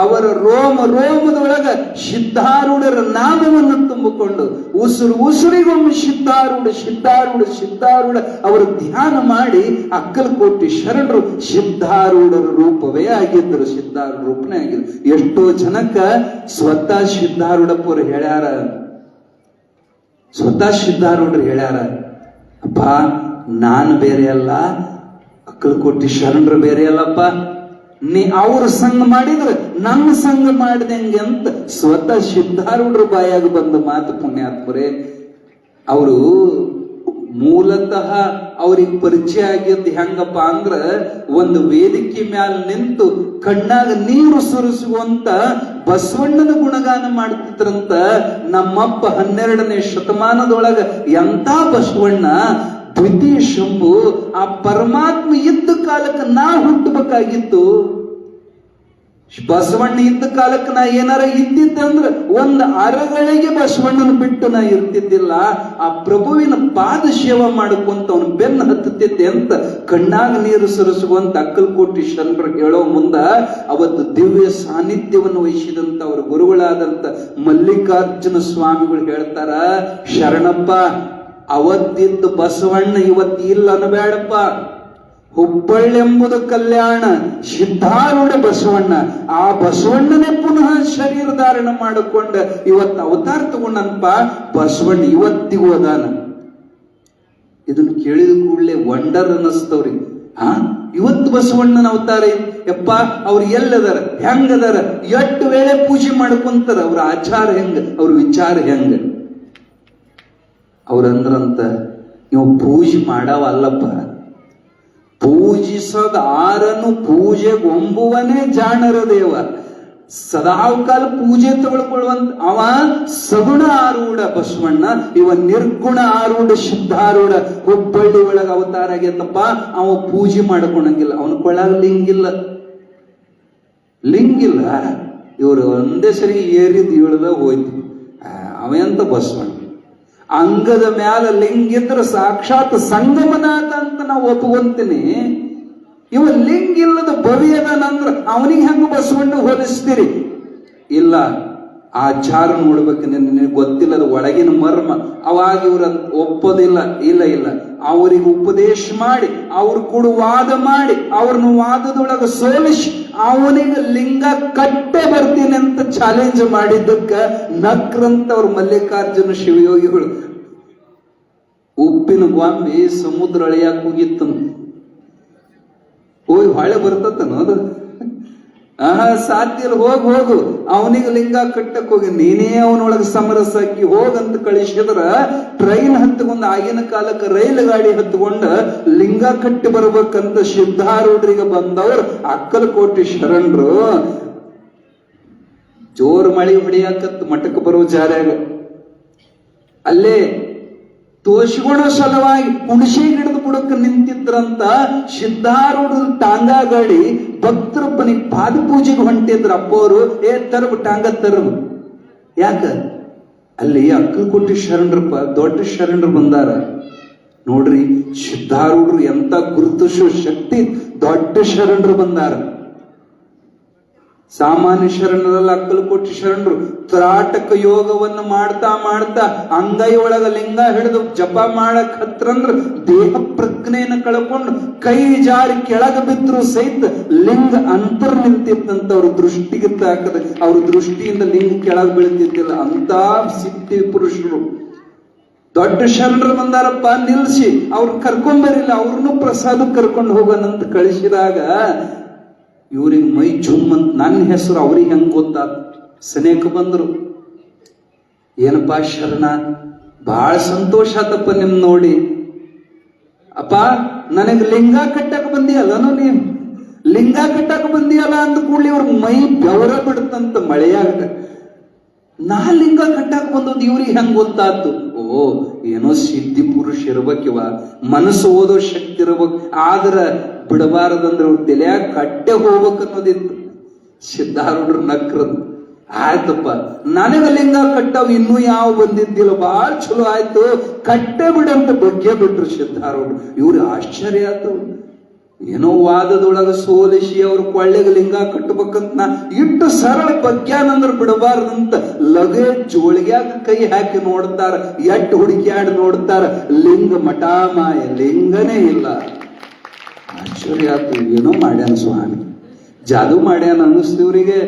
[SPEAKER 1] ಅವರ ರೋಮದೊಳಗ ಸಿದ್ಧಾರೂಢರ ನಾಮವನ್ನು ತುಂಬಿಕೊಂಡು ಉಸುರಿಗೊಮ್ಮೆ ಸಿದ್ಧಾರೂಢ ಅವರ ಧ್ಯಾನ ಮಾಡಿ ಅಕ್ಕಲಕೋಟೆ ಶರಣರು ಸಿದ್ಧಾರೂಢರ ರೂಪವೇ ಆಗಿದ್ದರು, ಸಿದ್ಧಾರೂಢ ರೂಪನೇ ಆಗಿದ್ರು. ಎಷ್ಟೋ ಜನಕ್ಕ ಸ್ವತಃ ಸಿದ್ಧಾರೂಢಪ್ಪರು ಹೇಳ್ಯಾರ, ಸ್ವತಃ ಸಿದ್ಧಾರೂಢರು ಹೇಳ್ಯಾರ, ಅಪ್ಪ ನಾನು ಬೇರೆ ಅಲ್ಲ, ಅಕ್ಕಲಕೋಟೆ ಶರಣರು ಬೇರೆ ಅಲ್ಲಪ್ಪ, ನೀ ಅವ್ರ ಸಂಘ ಮಾಡಿದ್ರೆ ನನ್ನ ಸಂಘ ಮಾಡಿದಂಗೆ ಅಂತ ಸ್ವತಃ ಸಿದ್ಧಾರೂಢರ ಬಾಯಾಗ ಬಂದ ಮಾತು. ಪುಣ್ಯಾತ್ಮರೇ, ಅವರು ಮೂಲತಃ ಅವ್ರಿಗೆ ಪರಿಚಯ ಆಗಿದ್ದು ಹೆಂಗಪ್ಪ ಅಂದ್ರ, ಒಂದು ವೇದಿಕೆ ಮ್ಯಾಲ ನಿಂತು ಕಣ್ಣಾಗ ನೀರು ಸುರಿಸುವಂತ ಬಸವಣ್ಣನ ಗುಣಗಾನ ಮಾಡ್ತಿದ್ರಂತ. ನಮ್ಮಪ್ಪ 12ನೇ ಶತಮಾನದೊಳಗ ಎಂತ ಬಸವಣ್ಣ, ದ್ವಿತೀಯ ಶಂಭು. ಆ ಪರಮಾತ್ಮ ಇದ್ದ ಕಾಲಕ್ಕೆ ನಾ ಹುಟ್ಟಬೇಕಾಗಿತ್ತು. ಬಸವಣ್ಣ ಇದ್ದ ಕಾಲಕ್ಕೆ ನಾ ಏನಾರ ಇದ್ದಿದ್ದಂದ್ರೆ ಒಂದು ಅರಗಳಿಗೆ ಬಸವಣ್ಣನ ಬಿಟ್ಟು ನಾ ಇರ್ತಿದ್ದಿಲ್ಲ. ಆ ಪ್ರಭುವಿನ ಪಾದ ಸೇವಾ ಮಾಡ್ಕೊಂತ ಅವನು ಬೆನ್ನು ಹತ್ತುತ್ತಿದ್ದೆ ಅಂತ ಕಣ್ಣಾಗ ನೀರು ಸುರಿಸುವಂತ ಅಕ್ಕಲಕೋಟೆ ಶರಣರು ಹೇಳೋ ಮುಂದ ಅವತ್ತು ದಿವ್ಯ ಸಾನ್ನಿಧ್ಯವನ್ನು ವಹಿಸಿದಂತ ಅವರ ಗುರುಗಳಾದಂತ ಮಲ್ಲಿಕಾರ್ಜುನ ಸ್ವಾಮಿಗಳು ಹೇಳ್ತಾರ, ಶರಣಪ್ಪ, ಅವತ್ತಿದ್ದ ಬಸವಣ್ಣ ಇವತ್ತು ಇಲ್ಲ ಅನ್ನಬೇಡಪ್ಪ. ಹುಬ್ಬಳ್ಳಿ ಎಂಬುದು ಕಲ್ಯಾಣ, ಸಿದ್ಧಾರೂಢ ಬಸವಣ್ಣ. ಆ ಬಸವಣ್ಣನೇ ಪುನಃ ಶರೀರ ಧಾರಣ ಮಾಡಿಕೊಂಡ ಇವತ್ತು ಅವತಾರ ತಗೊಂಡನಪ್ಪ. ಬಸವಣ್ಣ ಇವತ್ತಿಗೂ ಅದಾನ. ಇದನ್ನ ಕೇಳಿದ ಕೂಡಲೇ ವಂಡರ್ ಅನ್ನಿಸ್ತವ್ರಿ. ಇವತ್ತು ಬಸವಣ್ಣನ ಅವತಾರ ಯಪ್ಪ, ಅವ್ರು ಎಲ್ಲದಾರ, ಹೆಂಗದಾರ, ಎಷ್ಟು ವೇಳೆ ಪೂಜೆ ಮಾಡ್ಕೊಂತಾರ, ಅವ್ರ ಆಚಾರ ಹೆಂಗ, ಅವ್ರ ವಿಚಾರ ಹೆಂಗ. ಅವ್ರಂದ್ರಂತ, ನೀವು ಪೂಜೆ ಮಾಡವಲ್ಲಪ್ಪ, ಪೂಜಿಸೋದ ಆರನ್ನು ಪೂಜೆಗೆ ಒಂಬುವನೇ ಜಾಣರ ದೇವ. ಸದಾಕಾಲ ಪೂಜೆ ತಗೊಳ್ಕೊಳ್ಳುವಂತ ಅವ ಸಗುಣ ಆರೂಢ ಬಸವಣ್ಣ, ಇವ ನಿರ್ಗುಣ ಆರೂಢ ಸಿದ್ಧಾರೂಢ. ಹುಬ್ಬಳ್ಳಿ ಒಳಗ ಅವತಾರ ಆಗೈತಪ್ಪ, ಅವ ಪೂಜೆ ಮಾಡ್ಕೊಳಂಗಿಲ್ಲ, ಅವನ ಕೊಳ್ಳಾಗ ಲಿಂಗಿಲ್ಲ. ಇವರು ಒಂದೇ ಸರಿ ಏರಿದ್ ಇಳ್ದ ಹೋಯ್ತು. ಅವೆಂತ ಬಸವಣ್ಣ ಅಂಗದ ಮ್ಯಾಲ ಲಿಂಗಿದ್ರ ಸಾಕ್ಷಾತ್ ಸಂಗಮನಾಥ ಅಂತ ನಾವು ಒಪ್ಕೊಂತೀನಿ. ಇವ ಲಿಂಗ ಇಲ್ಲದ ಭವಿಯದನಂದ್ರ ಅವನಿಗೆ ಹೆಂಗ ಬಸವಣ್ಣ ಹೋಲಿಸ್ತೀರಿ? ಇಲ್ಲ, ಆಚಾರ ನೋಡ್ಬೇಕು. ನಿನಗೆ ಗೊತ್ತಿಲ್ಲದ ಒಳಗಿನ ಮರ್ಮ. ಅವಾಗ ಇವ್ರ ಒಪ್ಪೋದಿಲ್ಲ. ಇಲ್ಲ, ಅವ್ರಿಗೆ ಉಪದೇಶ ಮಾಡಿ, ಅವ್ರ ಕೂಡ ವಾದ ಮಾಡಿ, ಅವ್ರನ್ನ ವಾದದೊಳಗ ಸೋಲಿಸಿ ಅವನಿಗೆ ಲಿಂಗ ಕಟ್ಟೆ ಬರ್ತೀನಿ ಅಂತ ಚಾಲೆಂಜ್ ಮಾಡಿದ್ದಕ್ಕ ನಕ್ರಂತ ಅವ್ರ ಮಲ್ಲಿಕಾರ್ಜುನ ಶಿವಯೋಗಿಗಳು. ಉಪ್ಪಿನ ಗೊಂಬೆ ಸಮುದ್ರ ಅಳಿಯಾಕ ಹೋಗಿತ್ತಂತ, ಹೋಗಿ ಹೊಳೆ ಬರ್ತತನ ಅದು. ಸಾಧ್ಯ ಇಲ್ಲ, ಹೋಗು ಅವನಿಗೆ ಲಿಂಗ ಕಟ್ಟಕ್ ಹೋಗಿ ನೀನೇ ಅವನೊಳಗೆ ಸಮರಸ ಹಾಕಿ ಹೋಗಂತ ಕಳಿಸಿದ್ರ ಟ್ರೈನ್ ಹತ್ಕೊಂಡ್ ಆಗಿನ ಕಾಲಕ್ಕೆ ರೈಲು ಗಾಡಿ ಹತ್ಕೊಂಡ ಲಿಂಗ ಕಟ್ಟಿ ಬರ್ಬೇಕಂತ ಸಿದ್ಧಾರೂಢರಿಗೆ ಬಂದವ್ರು ಅಕ್ಕಲಕೋಟೆ ಶರಣರು ಜೋರ್ ಮಳಿ ಹೊಡಿಯಾಕತ್ ಮಠಕ್ಕೆ ಬರೋ ಜಾರ್ಯಾಗ ಅಲ್ಲೇ ತೋಷಿಗೊಳ್ಳೋ ಸಲುವಾಗಿ ಹುಣಸೆ ಗಿಡದ ಬುಡಕ್ಕೆ ನಿಂತಿದ್ರಂತ ಸಿದ್ಧಾರೂಢ ಟಾಂಗಾ ಗಾಡಿ ಭಕ್ತರಪ್ಪನಿಗೆ ಪಾದ ಪೂಜೆಗೆ ಹೊಂಟಿದ್ರ ಅಪ್ಪವರು ತರಬ ಟಾಂಗ ತರಬ ಯಾಕ ಅಲ್ಲಿ ಅಕ್ಕಲಕೋಟೆ ಶರಣರಪ್ಪ ದೊಡ್ಡ ಶರಣರು ಬಂದಾರ ನೋಡ್ರಿ. ಸಿದ್ಧಾರೂಢರು ಎಂತ ಗುರುತಿಸುವ ಶಕ್ತಿ ದೊಡ್ಡ ಶರಣರು ಬಂದಾರ. ಸಾಮಾನ್ಯ ಶರಣರಲ್ಲ, ಅಕ್ಕಲಕೋಟೆ ಶರಣರು ತ್ರಾಟಕ ಯೋಗವನ್ನ ಮಾಡ್ತಾ ಮಾಡ್ತಾ ಅಂಗೈ ಒಳಗ ಲಿಂಗ ಹಿಡಿದು ಜಪ ಮಾಡಕ್ ಹತ್ರಂದ್ರ ದೇಹ ಪ್ರಜ್ಞೆಯನ್ನು ಕಳ್ಕೊಂಡು ಕೈ ಜಾರಿ ಕೆಳಗ ಬಿದ್ರು ಸಹಿತ ಲಿಂಗ ಅಂತರ್ ನಿಂತಿತ್ತಂತ ಅವ್ರ ದೃಷ್ಟಿಗೆ ತಾಕದ, ಅವ್ರ ದೃಷ್ಟಿಯಿಂದ ಲಿಂಗ ಕೆಳಗ್ ಬೀಳ್ತಿದ್ದಿಲ್ಲ. ಅಂತ ಸಿದ್ಧಿ ಪುರುಷರು ದೊಡ್ಡ ಶರಣರು ಬಂದಾರಪ್ಪ, ನಿಲ್ಸಿ ಅವ್ರ ಕರ್ಕೊಂಬರಿಲ್ಲ, ಅವ್ರನ್ನೂ ಪ್ರಸಾದ ಕರ್ಕೊಂಡು ಹೋಗೋಣಂತ ಕಳಿಸಿದಾಗ ಇವ್ರಿಗೆ ಮೈ ಜುಮ್ ಅಂತ ನನ್ನ ಹೆಸರು ಅವ್ರಿಗೆ ಹೆಂಗ್ ಗೊತ್ತಾತ. ಸನೇಕ ಬಂದ್ರು, ಏನಪ್ಪಾ ಶರಣ, ಬಹಳ ಸಂತೋಷ ಆತಪ್ಪ ನಿಮ್ ನೋಡಿ. ಅಪ್ಪ ನನಗೆ ಲಿಂಗ ಕಟ್ಟಕ್ ಬಂದಿಯಲ್ಲ, ನೀನ್ ಲಿಂಗ ಕಟ್ಟಕ್ ಬಂದಿಯಲ್ಲ ಅಂದ ಕೂಡಲಿ ಇವ್ರ ಮೈ ಬೆವರ ಬಿಡುತ್ತಂತ ಮಳೆಯಾಗ. ನಾ ಲಿಂಗ ಕಟ್ಟಕ್ ಬಂದದ್ದು ಇವ್ರಿಗೆ ಹೆಂಗ್ ಗೊತ್ತಾತು? ಓ ಏನೋ ಸಿದ್ಧಿ ಪುರುಷ ಇರ್ಬೇಕಿವ, ಮನಸ್ಸು ಓದೋ ಶಕ್ತಿ ಇರ್ಬೇಕು, ಆದ್ರ ಬಿಡಬಾರದಂದ್ರೆ ಅವ್ರ ತಲೆಯಾಗ ಕಟ್ಟೆ ಹೋಗ್ಬೇಕು ಅನ್ನೋದಿತ್ತು. ಸಿದ್ಧಾರೂಢರು ನಕ್ರದ್, ಆಯ್ತಪ್ಪ ನನಗ ಲಿಂಗ ಕಟ್ಟವ್ ಇನ್ನೂ ಯಾವ ಬಂದಿದ್ದಿಲ್ಲ, ಬಾಳ ಚಲೋ ಆಯ್ತು, ಕಟ್ಟೆ ಬಿಡಂತ ಬಗ್ಗೆ ಬಿಟ್ರು ಸಿದ್ಧಾರೂಢರು. ಇವ್ರು ಆಶ್ಚರ್ಯ ಆಯ್ತು. ಏನೋ ವಾದದೊಳಗ ಸೋಲಿಸಿ ಅವ್ರ ಕೊಳ್ಳೆಗೆ ಲಿಂಗ ಕಟ್ಟಬೇಕಂತ ನಾ ಇಟ್ಟು ಸರಳ ಬಗ್ಯಾನಂದ್ರ ಬಿಡಬಾರ್ದಂತ ಲಗೇ ಜೋಳಿಗ್ಯಾಗ ಕೈ ಹಾಕಿ ನೋಡ್ತಾರ, ಎಟ್ಟು ಹುಡುಕ್ಯಾಡ್ ನೋಡ್ತಾರ, ಲಿಂಗ ಮಠಾಮಾಯ, ಲಿಂಗನೇ ಇಲ್ಲ. ಆಶ್ಚರ್ಯ ಆಯ್ತು, ಏನೋ ಮಾಡ್ಯಾನ ಸ್ವಾಮಿ, ಜಾದೂ ಮಾಡ್ಯಾನ ಅನ್ನಿಸ್ತಿವ್ರಿಗೆ.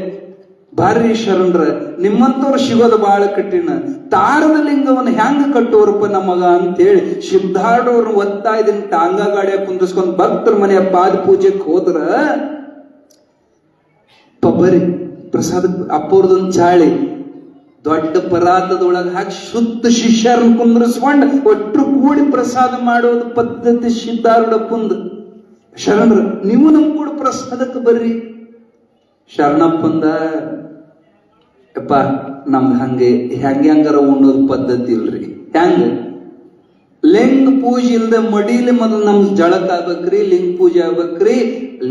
[SPEAKER 1] ಬಾರಿ ಶರಣರ, ನಿಮ್ಮಂತವ್ರು ಸಿಗೋದು ಬಹಳ ಕಠಿಣ. ತಾರದ ಲಿಂಗವನ್ನು ಹೆಂಗ ಕಟ್ಟೋರಪ್ಪ ನಮಗ ಅಂತೇಳಿ ಸಿದ್ಧಾರೂಢವ್ರನ್ನ ಒತ್ತಾ ಇದನ್ನ ಟಾಂಗಾ ಗಾಡಿಯಾಗ ಕುಂದಿಸ್ಕೊಂಡ್ ಭಕ್ತರ ಮನೆಯ ಪಾದ ಪೂಜೆಗೆ ಹೋದ್ರ ಬರೀ ಪ್ರಸಾದ ಅಪ್ಪವ್ರದೊಂದು ಚಾಳಿ ದೊಡ್ಡ ಪರಾತದೊಳಗೆ ಹಾಕಿ ಶುದ್ಧ ಶಿಷ್ಯರನ್ನ ಕುಂದ್ರಿಸ್ಕೊಂಡು ಒಟ್ಟರು ಕೂಡಿ ಪ್ರಸಾದ ಮಾಡೋದು ಪದ್ಧತಿ ಸಿದ್ಧಾರೂಢಪ್ಪಂದು. ಶರಣರು, ನೀವು ನಮ್ ಕೂಡ ಪ್ರಸಾದಕ್ಕೆ ಬರ್ರಿ. ಶರಣಪ್ಪಂದ, ಯಪ್ಪ ನಮ್ದು ಹಂಗೆ ಹೆಂಗಾರ ಉಣ್ಣೋದು ಪದ್ಧತಿ ಇಲ್ರಿ. ಹೆಂಗ ಲಿಂಗ ಪೂಜೆ ಇಲ್ದೆ ಮಡಿಲಿ ಮೊದಲು ನಮ್ ಜಳಕ ಆಗ್ಬೇಕ್ರಿ, ಲಿಂಗ ಪೂಜೆ ಆಗ್ಬೇಕ್ರಿ,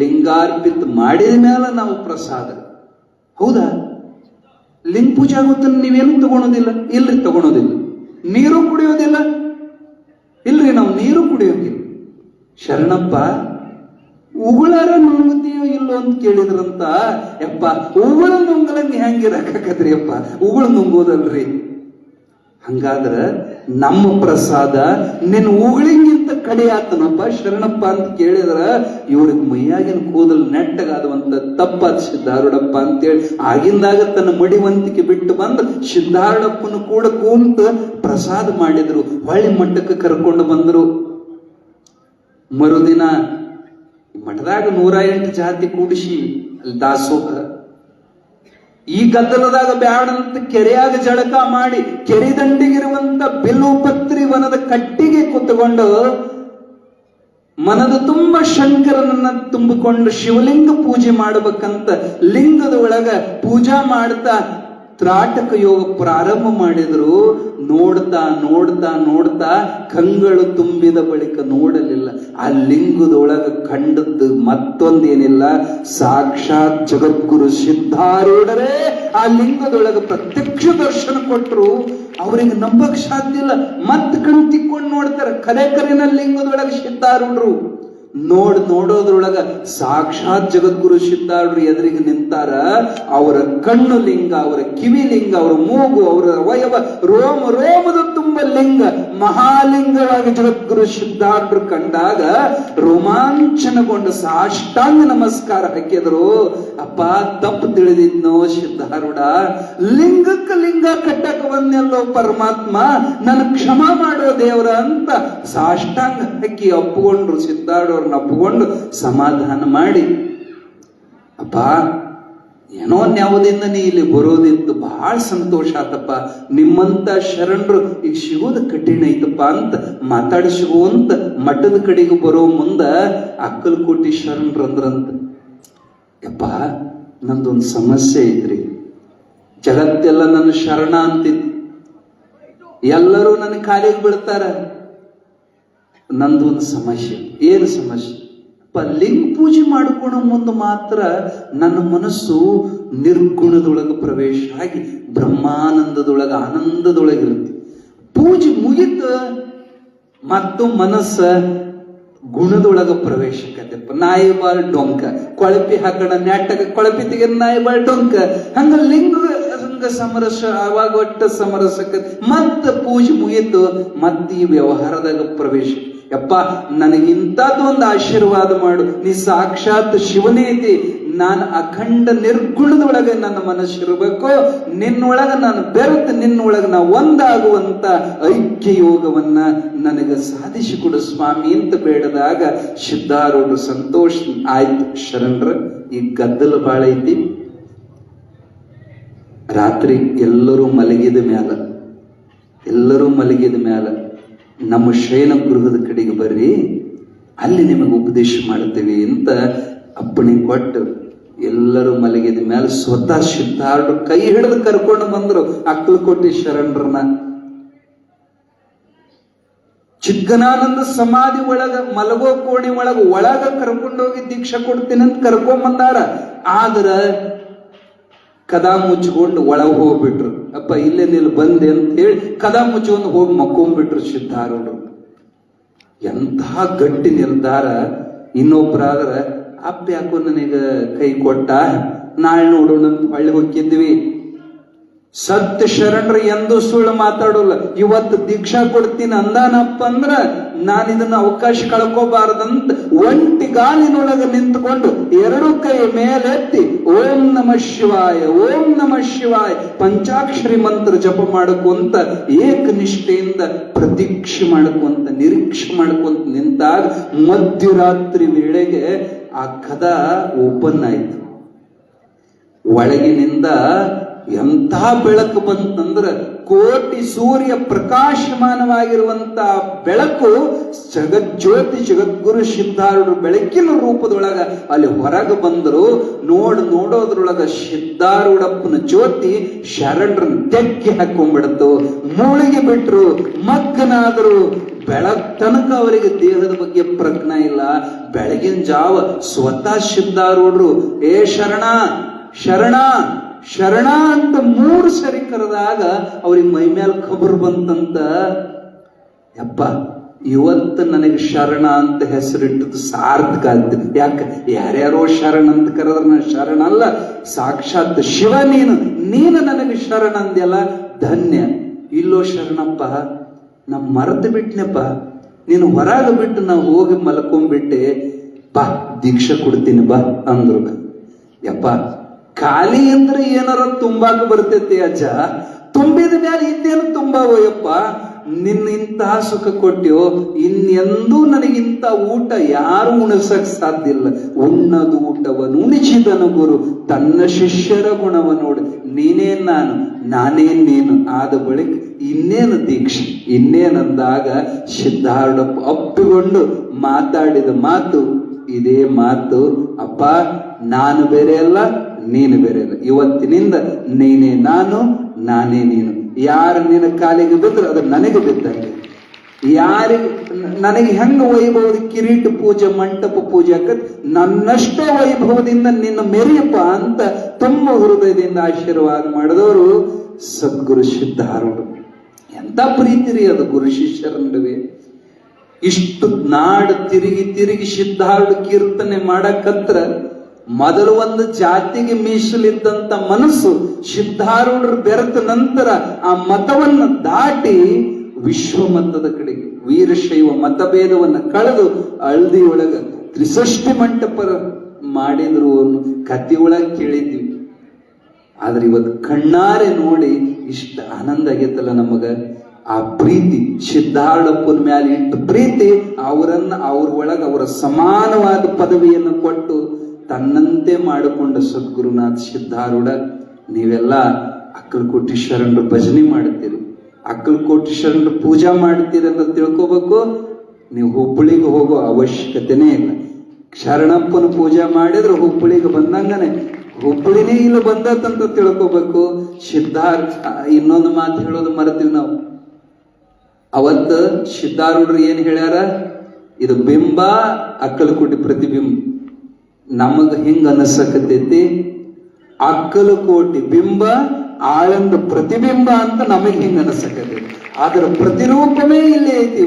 [SPEAKER 1] ಲಿಂಗಾರ್ಪಿತ ಮಾಡಿದ ಮೇಲೆ ನಾವು ಪ್ರಸಾದ. ಹೌದಾ? ಲಿಂಗ ಪೂಜೆ ಆಗುತ್ತ ನೀವೇನು ತಗೊಳೋದಿಲ್ಲ? ಇಲ್ರಿ, ತಗೊಳೋದಿಲ್ಲ. ನೀರು ಕುಡಿಯೋದಿಲ್ಲ? ಇಲ್ರಿ, ನಾವು ನೀರು ಕುಡಿಯೋದಿಲ್ಲ. ಶರಣಪ್ಪ, ಉಗುಳಾರ ನುಂಗ್ತೀಯೋ ಇಲ್ಲೋ ಅಂತ ಕೇಳಿದ್ರಂತ. ಯಪ್ಪ ಉಗುಳ ನುಂಗಲಂಗ ಹೆಂಗಿರಕತ್ರಿ ಅಪ್ಪ, ಉಗುಳು ನುಂಗೋದಲ್ರಿ. ಹಂಗಾದ್ರ ನಮ್ಮ ಪ್ರಸಾದ ನಿನ್ನ ಉಗುಳಿಗಿಂತ ಕಡೆ ಆತನಪ್ಪ ಶರಣಪ್ಪ ಅಂತ ಕೇಳಿದ್ರ ಇವ್ರಿಗೆ ಮೈಯಾಗಿನ ಕೂದಲು ನೆಟ್ಟಗಾದವಂತ ತಪ್ಪಾದ ಸಿದ್ಧಾರೂಢಪ್ಪ ಅಂತೇಳಿ ಆಗಿಂದಾಗ ತನ್ನ ಮಡಿವಂತಿಕೆ ಬಿಟ್ಟು ಬಂದು ಸಿದ್ಧಾರೂಢಪ್ಪನ ಕೂಡ ಕೂಂತ ಪ್ರಸಾದ ಮಾಡಿದ್ರು. ಹೊಳ್ಳಿ ಮಟ್ಟಕ್ಕೆ ಕರ್ಕೊಂಡು ಬಂದ್ರು. ಮರುದಿನ ಮಠದಾಗ 108 ಜಾತಿ ಕೂಡಿಸಿ ಅಲ್ಲಿ ದಾಸೋಹ. ಈ ಗದ್ದಲದಾಗ ಬ್ಯಾಡಂತ ಕೆರೆಯಾಗ ಜಳಕ ಮಾಡಿ ಕೆರೆ ದಂಡಿಗಿರುವಂತ ಬಿಲ್ಲುಪತ್ರಿ ವನದ ಕಟ್ಟಿಗೆ ಕೂತ್ಕೊಂಡು ಮನದ ತುಂಬ ಶಂಕರನನ್ನ ತುಂಬಿಕೊಂಡು ಶಿವಲಿಂಗ ಪೂಜೆ ಮಾಡಬೇಕಂತ ಲಿಂಗದ ಒಳಗ ಪೂಜಾ ಮಾಡ್ತಾ ತ್ರಾಟಕ ಯೋಗ ಪ್ರಾರಂಭ ಮಾಡಿದ್ರು. ನೋಡ್ತಾ ನೋಡ್ತಾ ನೋಡ್ತಾ ಕಂಗಳು ತುಂಬಿದ ಬಳಿಕ ನೋಡಲಿಲ್ಲ. ಆ ಲಿಂಗದೊಳಗ ಕಂಡದ್ದು ಮತ್ತೊಂದೇನಿಲ್ಲ, ಸಾಕ್ಷಾತ್ ಜಗದ್ಗುರು ಸಿದ್ಧಾರೂಢರೇ ಆ ಲಿಂಗದೊಳಗ ಪ್ರತ್ಯಕ್ಷ ದರ್ಶನ ಕೊಟ್ಟರು. ಅವ್ರಿಗೆ ನಂಬಕ್ ಸಾಧ್ಯ ಇಲ್ಲ. ಮತ್ ಕಣ್ ತಿಕ್ಕೊಂಡು ನೋಡ್ತಾರೆ, ಕರೆಕರಿನ ಲಿಂಗದೊಳಗ ಸಿದ್ಧಾರೂಢರು. ನೋಡೋದ್ರೊಳಗ ಸಾಕ್ಷಾತ್ ಜಗದ್ಗುರು ಸಿದ್ಧಾರೂಢರು ಎದುರಿಗೆ ನಿಂತಾರ. ಅವರ ಕಣ್ಣು ಲಿಂಗ, ಅವರ ಕಿವಿ ಲಿಂಗ, ಅವರ ಮೂಗು, ಅವರ ಅವಯವ ರೋಮದ ತುಂಬ ಲಿಂಗ, ಮಹಾಲಿಂಗವಾಗಿ ಜಗದ್ಗುರು ಸಿದ್ಧಾರೂಢರು ಕಂಡಾಗ ರೋಮಾಂಚನಗೊಂಡು ಸಾಷ್ಟಾಂಗ ನಮಸ್ಕಾರ ಹಾಕಿದ್ರು. ಅಪ್ಪ ತಪ್ಪು ತಿಳಿದಿದ್ನೋ ಸಿದ್ಧಾರೂಢ, ಲಿಂಗಕ್ಕೆ ಲಿಂಗ ಕಟ್ಟಕ್ಕೆ ಬಂದೆಲ್ಲೋ ಪರಮಾತ್ಮ, ನನ್ನ ಕ್ಷಮ ಮಾಡೋ ದೇವರ ಅಂತ ಸಾಷ್ಟಾಂಗ ಹಾಕಿ ಒಪ್ಪಿಕೊಂಡ್ರು. ಸಿದ್ಧಾರೂಢ ಅಪ್ಪಿಕೊಂಡು ಸಮಾಧಾನ ಮಾಡಿ, ಅಪ್ಪ ಏನೋ ನ್ಯಾವದಿಂದ ನೀ ಇಲ್ಲಿ ಬರೋದಿತ್ತು, ಬಹಳ ಸಂತೋಷ ಆತಪ್ಪ. ನಿಮ್ಮಂತ ಶರಣರು ಈಗ ಸಿಗೋದು ಕಠಿಣ ಐತಪ್ಪ ಅಂತ ಮಾತಾಡಿಸಿಗುವಂತ ಮಠದ ಕಡೆಗೆ ಬರೋ ಮುಂದ ಅಕ್ಕಲಕೋಟಿ ಶರಣರಂದ್ರಂತ, ಯಪ್ಪ ನಂದೊಂದು ಸಮಸ್ಯೆ ಐತ್ರಿ, ಜಗತ್ತೆಲ್ಲ ನನ್ನ ಶರಣ ಅಂತಿತ್ತು, ಎಲ್ಲರೂ ನನ್ನ ಕಾಲಿಗೆ ಬೀಳ್ತಾರ, ನಂದು ಒಂದು ಸಮಸ್ಯೆ. ಏನು ಸಮಸ್ಯೆ? ಲಿಂಗ ಪೂಜೆ ಮಾಡ್ಕೊಳ್ಳೋ ಮುಂದೆ ಮಾತ್ರ ನನ್ನ ಮನಸ್ಸು ನಿರ್ಗುಣದೊಳಗೆ ಪ್ರವೇಶ ಆಗಿ ಬ್ರಹ್ಮಾನಂದದೊಳಗೆ ಆನಂದದೊಳಗಿರುತ್ತೆ. ಪೂಜೆ ಮುಗಿತ ಮತ್ತು ಮನಸ್ಸ ಗುಣದೊಳಗ ಪ್ರವೇಶಕ್ಕತ್ತಪ್ಪ. ನಾಯಿ ಬಾಳ್ ಡೊಂಕ, ಕೊಳಪಿ ಹಾಕಣ ನೆಟ್ಟಗ ಕೊಳಪಿ ತೆಗೆ ನಾಯಿ ಬಾಳ್ ಡೊಂಕ, ಹಂಗ ಲಿಂಗ ಸಮರಸ ಆವಾಗ ಒಟ್ಟ ಸಮರಸಕ್ಕ ಮತ್ತ ಪೂಜೆ ಮುಗಿತು, ಮತ್ತ ಈ ವ್ಯವಹಾರದಾಗ ಪ್ರವೇಶ. ಯಪ್ಪ ನನಗಿಂತದೊಂದು ಆಶೀರ್ವಾದ ಮಾಡು, ನೀ ಸಾಕ್ಷಾತ್ ಶಿವನೇ ಐತಿ, ನಾನು ಅಖಂಡ ನಿರ್ಗುಣದೊಳಗೆ ನನ್ನ ಮನಸ್ಸಿರಬೇಕು, ನಿನ್ನೊಳಗ ನಾನು ಬೆರೆತು ನಿನ್ನೊಳಗೆ ನಾ ಒಂದಾಗುವಂತ ಐಕ್ಯ ಯೋಗವನ್ನ ನನಗೆ ಸಾಧಿಸಿಕೊಡು ಸ್ವಾಮಿ ಅಂತ ಬೇಡದಾಗ ಸಿದ್ಧಾರೂಢರು ಸಂತೋಷ ಆಯ್ತು. ಶರಣರ ಈ ಗದ್ದಲ ಬಾಳ ಐತಿ, ರಾತ್ರಿ ಎಲ್ಲರೂ ಮಲಗಿದ ಮ್ಯಾಲ ನಮ್ಮ ಶಯನ ಗೃಹದ ಕಡೆಗೆ ಬರ್ರಿ, ಅಲ್ಲಿ ನಿಮಗೆ ಉಪದೇಶ ಮಾಡ್ತೇವೆ ಅಂತ ಅಪ್ಪಣೆ ಕೊಟ್ಟು ಎಲ್ಲರೂ ಮಲಗಿದ ಮೇಲೆ ಸ್ವತಃ ಸಿದ್ಧಾರೂಢರು ಕೈ ಹಿಡಿದು ಕರ್ಕೊಂಡು ಬಂದ್ರು ಅಕ್ಕಲಕೋಟಿ ಶರಣರನ್ನ. ಚಿದ್ಗನಾನಂದ ಸಮಾಧಿ ಒಳಗ ಮಲಗೋ ಕೋಣಿ ಒಳಗ ಕರ್ಕೊಂಡೋಗಿ ದೀಕ್ಷಾ ಕೊಡ್ತೀನಿ ಅಂತ ಕರ್ಕೊಂಡ್ ಬಂದಾರ. ಆದ್ರ ಕದಾ ಮುಚ್ಕೊಂಡು ಒಳಗೆ ಹೋಗ್ಬಿಟ್ರು. ಅಪ್ಪ ಇಲ್ಲೇ ನಿಲ್ ಬಂದೆ ಅಂತ ಹೇಳಿ ಕದಾ ಮುಚ್ಕೊಂಡು ಹೋಗಿ ಮಕ್ಕೊಂಡ್ಬಿಟ್ರು ಸಿದ್ಧಾರೂಢರು. ಎಂಥ ಗಟ್ಟಿ ನಿರ್ಧಾರ. ಇನ್ನೊಬ್ಬರಾದ್ರ ಅಪ್ಪ ಯಾಕೋ ನನಗ ಕೈ ಕೊಟ್ಟ, ನಾಳೆ ನೋಡೋಣ ಅಂತ ಹೊಳ್ಳಿ ಹೋಗಿದ್ವಿ. ಸತ್ಯ ಶರಣರು ಎಂದು ಸುಳ್ಳು ಮಾತಾಡೋಲ್ಲ. ಇವತ್ತು ದೀಕ್ಷಾ ಕೊಡ್ತೀನಿ ಅಂದಾನಪ್ಪ ಅಂದ್ರ ನಾನು ಇದನ್ನ ಅವಕಾಶ ಕಳ್ಕೋಬಾರ್ದಂತ ಒಂಟಿಗಾಲಿನೊಳಗೆ ನಿಂತುಕೊಂಡು ಎರಡು ಕೈ ಮೇಲೆತ್ತಿ ಓಂ ನಮಃ ಶಿವಾಯ ಓಂ ನಮಃ ಶಿವಾಯ ಪಂಚಾಕ್ಷರಿ ಮಂತ್ರ ಜಪ ಮಾಡ್ಕೊಂತ ಏಕನಿಷ್ಠೆಯಿಂದ ಪ್ರತೀಕ್ಷೆ ಮಾಡ್ಕೊಂತ ನಿರೀಕ್ಷೆ ಮಾಡ್ಕೊಂತ ನಿಂತಾಗ ಮಧ್ಯರಾತ್ರಿ ವೇಳೆಗೆ ಆ ಕದ ಓಪನ್ ಆಯ್ತು. ಒಳಗಿನಿಂದ ಎಂಥ ಬೆಳಕು ಬಂತಂದ್ರ ಕೋಟಿ ಸೂರ್ಯ ಪ್ರಕಾಶಮಾನವಾಗಿರುವಂತ ಬೆಳಕು ಜಗಜ್ಯೋತಿ ಜಗದ್ಗುರು ಸಿದ್ಧಾರೂಢರು ಬೆಳಕಿನ ರೂಪದೊಳಗ ಅಲ್ಲಿ ಹೊರಗೆ ಬಂದರು. ನೋಡೋದ್ರೊಳಗ ಸಿದ್ಧಾರೂಢಪ್ಪನ ಜ್ಯೋತಿ ಶರಣರನ್ನ ತೆಕ್ಕಿ ಹಾಕೊಂಡ್ಬಿಡ್ತು. ಮುಳುಗಿ ಬಿಟ್ರು, ಮಗ್ಗನಾದರು. ಬೆಳಗ್ ತನಕ ಅವರಿಗೆ ದೇಹದ ಬಗ್ಗೆ ಪ್ರಜ್ಞೆ ಇಲ್ಲ. ಬೆಳಗಿನ ಜಾವ ಸ್ವತಃ ಸಿದ್ಧಾರೂಢರು ಏ ಶರಣ ಶರಣ ಶರಣ ಅಂತ 3 ಸರಿ ಕರೆದಾಗ ಅವ್ರಿಗೆ ಮೈ ಮೇಲೆ ಖಬರ್ ಬಂತಂತ, ಯಪ್ಪ ಇವತ್ತು ನನಗೆ ಶರಣ ಅಂತ ಹೆಸರಿಟ್ಟದ್ದು ಸಾರ್ಥಕ ಆಯ್ತು. ಯಾಕೆ ಯಾರ್ಯಾರೋ ಶರಣ ಅಂತ ಕರೆದ್ರೆ ನಾನು ಶರಣ ಅಲ್ಲ, ಸಾಕ್ಷಾತ್ ಶಿವ ನೀನು ನನಗೆ ಶರಣ ಅಂದ್ಯಲ್ಲ, ಧನ್ಯ. ಇಲ್ಲೋ ಶರಣಪ್ಪ ನಾ ಮರೆತು ಬಿಟ್ನೆಪ್ಪ, ನೀನು ಹೊರಗೆ ಬಿಟ್ಟು ನಾವು ಹೋಗಿ ಮಲ್ಕೊಂಡ್ಬಿಟ್ಟೆ, ಬಾ ದೀಕ್ಷಾ ಕೊಡ್ತೀನಿ ಬಾ ಅಂದ್ರು. ಯಪ್ಪ ಖಾಲಿ ಅಂದ್ರೆ ಏನಾರ ತುಂಬಾಕ ಬರ್ತೈತಿ ಅಜ್ಜ, ತುಂಬಿದ ಮೇಲೆ ಇನ್ನೇನು ತುಂಬಾವಯ್ಯಪ್ಪ, ನಿನ್ನ ಇಂತಹ ಸುಖ ಕೊಟ್ಟ್ಯೋ ಇನ್ನೆಂದೂ ನನಗಿಂತ ಊಟ ಯಾರು ಉಣಿಸಕ್ ಸಾಧ್ಯ ಇಲ್ಲ. ಉಣ್ಣದು ಊಟವನ್ನು ಉಣಿಸಿದನು ಗುರು ತನ್ನ ಶಿಷ್ಯರ ಗುಣವ ನೋಡಿ, ನೀನೇ ನಾನು ನಾನೇ ನೀನು ಆದ ಬಳಿಕ ಇನ್ನೇನು ದೀಕ್ಷೆ ಇನ್ನೇನಂದಾಗ ಸಿದ್ಧಾರೂಢಪ್ಪ ಅಪ್ಪಿಕೊಂಡು ಮಾತಾಡಿದ ಮಾತು ಇದೇ ಮಾತು, ಅಪ್ಪ ನಾನು ಬೇರೆ ಅಲ್ಲ ನೀನು ಬೇರೆ ಅಲ್ಲ, ಇವತ್ತಿನಿಂದ ನೀನೇ ನಾನು ನಾನೇ ನೀನು. ಯಾರು ನಿನ್ನ ಕಾಲಿಗೆ ಬಿದ್ರು ಅದು ನನಗೆ ಬಿದ್ದಂಗೆ. ಯಾರಿಗೆ ನನಗೆ ಹೆಂಗ ವೈಭವದ ಕಿರೀಟ ಪೂಜೆ ಮಂಟಪ ಪೂಜೆ ಆಕತ್, ನನ್ನಷ್ಟೇ ವೈಭವದಿಂದ ನಿನ್ನ ಮೆರೆಯಪ್ಪ ಅಂತ ತುಂಬ ಹೃದಯದಿಂದ ಆಶೀರ್ವಾದ ಮಾಡಿದವರು ಸದ್ಗುರು ಸಿದ್ಧಾರೂಢರು. ಎಂತ ಪ್ರೀತಿ ರೀ ಅದು ಗುರು ಶಿಷ್ಯರ ನಡುವೆ. ಇಷ್ಟು ನಾಡು ತಿರುಗಿ ಸಿದ್ಧಾರೂಢ ಕೀರ್ತನೆ ಮಾಡಕತ್ರ ಮೊದಲು ಒಂದು ಜಾತಿಗೆ ಮೀಸಲಿದ್ದಂತ ಮನಸ್ಸು ಸಿದ್ಧಾರೂಢರು ಬೆರೆತ ನಂತರ ಆ ಮತವನ್ನು ದಾಟಿ ವಿಶ್ವಮತದ ಕಡೆಗೆ ವೀರಶೈವ ಮತಭೇದವನ್ನು ಕಳೆದು ಹಳ್ದಿಯೊಳಗ ತ್ರಿಸಷ್ಟಿ ಮಂಟಪ ಮಾಡಿದ್ರು ಅನ್ನೋ ಕಥೆಯೊಳಗೆ ಕೇಳಿದ್ವಿ. ಆದ್ರೆ ಇವತ್ತು ಕಣ್ಣಾರೆ ನೋಡಿ ಇಷ್ಟ ಆನಂದ ಆಗೈತಲ್ಲ ನಮಗ. ಆ ಪ್ರೀತಿ ಸಿದ್ಧಾರೂಢಪ್ಪನ ಮೇಲೆ ಇಟ್ಟು ಪ್ರೀತಿ ಅವ್ರ ಒಳಗ ಅವರ ಸಮಾನವಾದ ಪದವಿಯನ್ನು ಕೊಟ್ಟು ತನ್ನಂತೆ ಮಾಡಿಕೊಂಡ ಸದ್ಗುರುನಾಥ್ ಸಿದ್ಧಾರೂಢ. ನೀವೆಲ್ಲ ಅಕ್ಕಲಕೋಟಿ ಶರಣರು ಭಜನೆ ಮಾಡ್ತೀರಿ, ಅಕ್ಕಲಕೋಟಿ ಶರಣರು ಪೂಜಾ ಮಾಡ್ತೀರಿ ಅಂತ ತಿಳ್ಕೊಬೇಕು. ನೀವು ಹುಬ್ಬಳ್ಳಿಗೆ ಹೋಗೋ ಅವಶ್ಯಕತೆನೇ ಇಲ್ಲ. ಶರಣಪ್ಪನ ಪೂಜೆ ಮಾಡಿದ್ರೆ ಹುಬ್ಬಳ್ಳಿಗೆ ಬಂದಂಗನೆ, ಹುಬ್ಬಳ್ಳಿನೇ ಇಲ್ಲ ಬಂದತ್ತಂತ ತಿಳ್ಕೊಬೇಕು. ಸಿದ್ಧಾರ್ಥ ಇನ್ನೊಂದು ಮಾತು ಹೇಳೋದು ಮರೆತೀವಿ ನಾವು. ಅವತ್ತ ಸಿದ್ಧಾರೂಢರು ಏನ್ ಹೇಳ್ಯಾರ, ಇದು ಬಿಂಬ, ಅಕ್ಕಲಕೋಟಿ ಪ್ರತಿಬಿಂಬ. ನಮಗ ಹಿಂಗ ಅನಸಕತೈತಿ, ಅಕ್ಕಲಕೋಟಿ ಬಿಂಬ, ಆಳಂದ ಪ್ರತಿಬಿಂಬ ಅಂತ ನಮಗೆ ಹಿಂಗ ಅನಸಕತೈತಿ. ಅದರ ಪ್ರತಿರೂಪವೇ ಇಲ್ಲೇ ಐತಿ.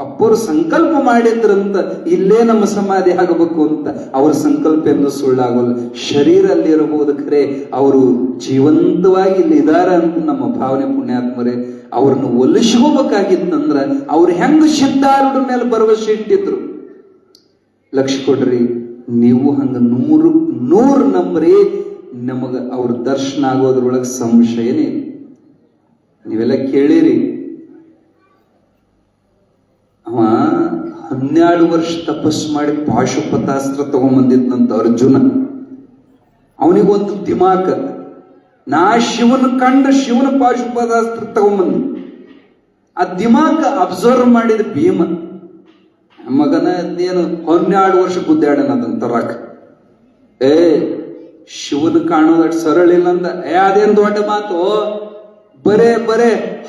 [SPEAKER 1] ಅಪ್ಪರು ಸಂಕಲ್ಪ ಮಾಡಿದ್ರಂತ ಇಲ್ಲೇ ನಮ್ಮ ಸಮಾಧಿ ಆಗಬೇಕು ಅಂತ. ಅವ್ರ ಸಂಕಲ್ಪ ಎಂದು ಸುಳ್ಳಾಗಲ್ಲ. ಶರೀರ ಅಲ್ಲಿ ಇರಬಹುದು, ಖರೆ ಅವರು ಜೀವಂತವಾಗಿ ಇಲ್ಲಿ ಇದಾರ ಅಂತ ನಮ್ಮ ಭಾವನೆ. ಪುಣ್ಯಾತ್ಮರೇ, ಅವ್ರನ್ನ ಒಲಿಸ್ಕೋಬೇಕಾಗಿತ್ತಂದ್ರ ಅವ್ರು ಹೆಂಗ ಸಿದ್ಧಾರೂಢರ ಮೇಲೆ ಭರವಸೆ ಇಟ್ಟಿದ್ರು. ಲಕ್ಷ್ಯ ಕೊಡ್ರಿ, ನೀವು ಹಂಗ 100 ನಂಬರಿ, ನಮಗ ಅವ್ರ ದರ್ಶನ ಆಗೋದ್ರೊಳಗೆ ಸಂಶಯನೇ ಇಲ್ಲ. ನೀವೆಲ್ಲ ಕೇಳಿರಿ, ಅವ 12 ವರ್ಷ ತಪಸ್ಸು ಮಾಡಿ ಪಾಶುಪತಾಸ್ತ್ರ ತಗೊಂಬಂದಿದ್ನಂತ ಅರ್ಜುನ. ಅವನಿಗೊಂದು ದಿಮಾಕ, ನಾ ಶಿವನ ಕಂಡ ಶಿವನ ಪಾಶುಪತಾಸ್ತ್ರ ತಗೊಂಬಂದ. ಆ ದಿಮಾಕ ಅಬ್ಸರ್ವ್ ಮಾಡಿದ ಭೀಮ, ಮಗನ ಏನು 12 ವರ್ಷ ಗುದ್ದಾಡನ ಅದನ್ನ ತರಾಕ. ಶಿವನ ಕಾಣೋದಷ್ಟು ಸರಳ ಇಲ್ಲ ಅಂದ. ಅದೇನ್ ದೊಡ್ಡ ಮಾತು, ಬರೇ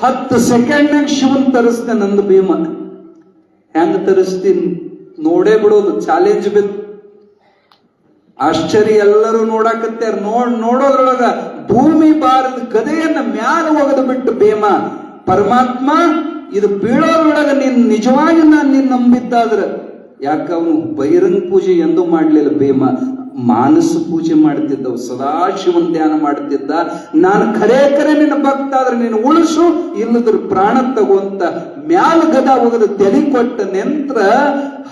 [SPEAKER 1] 10 ಸೆಕೆಂಡ್ನಾಗ ಶಿವನ್ ತರಿಸ್ತೆ ನಂದು ಭೀಮ. ಹೆಂಗ ತರಿಸ್ತೀನಿ ನೋಡೇ ಬಿಡೋದು, ಚಾಲೆಂಜ್ ಬಿದ್ದು. ಆಶ್ಚರ್ಯ, ಎಲ್ಲರೂ ನೋಡಾಕತ್ಯಾರ. ನೋಡೋದ್ರೊಳಗ ಭೂಮಿ ಬಾರದ ಗದೆಯನ್ನ ಮ್ಯಾಲ ಒಗೆದು ಬಿಟ್ಟು ಭೀಮ, ಪರಮಾತ್ಮ ಇದು ಬೀಳೋದ್ರೊಳಗ ನೀನ್ ನಿಜವಾಗಿ ನಾನು ನಿನ್ ನಂಬಿದ್ದಾದ್ರ. ಯಾಕ ಅವನು ಬಹಿರಂಗ ಪೂಜೆ ಎಂದೂ ಮಾಡ್ಲಿಲ್ಲ ಭೀಮ, ಮಾನಸ ಪೂಜೆ ಮಾಡ್ತಿದ್ದವು, ಸದಾ ಶಿವನ್ ಧ್ಯಾನ ಮಾಡ್ತಿದ್ದ. ನಾನು ಖರೆ ನಿನ್ನ ಭಕ್ತ ಆದ್ರೆ ನೀನು ಉಳಿಸು, ಇಲ್ಲದ್ರ ಪ್ರಾಣ ತಗೋಂತ ಮ್ಯಾಲ ಗದ ಒಗದ ತೆಲಿ ಕೊಟ್ಟ ನೆಂತ್ರ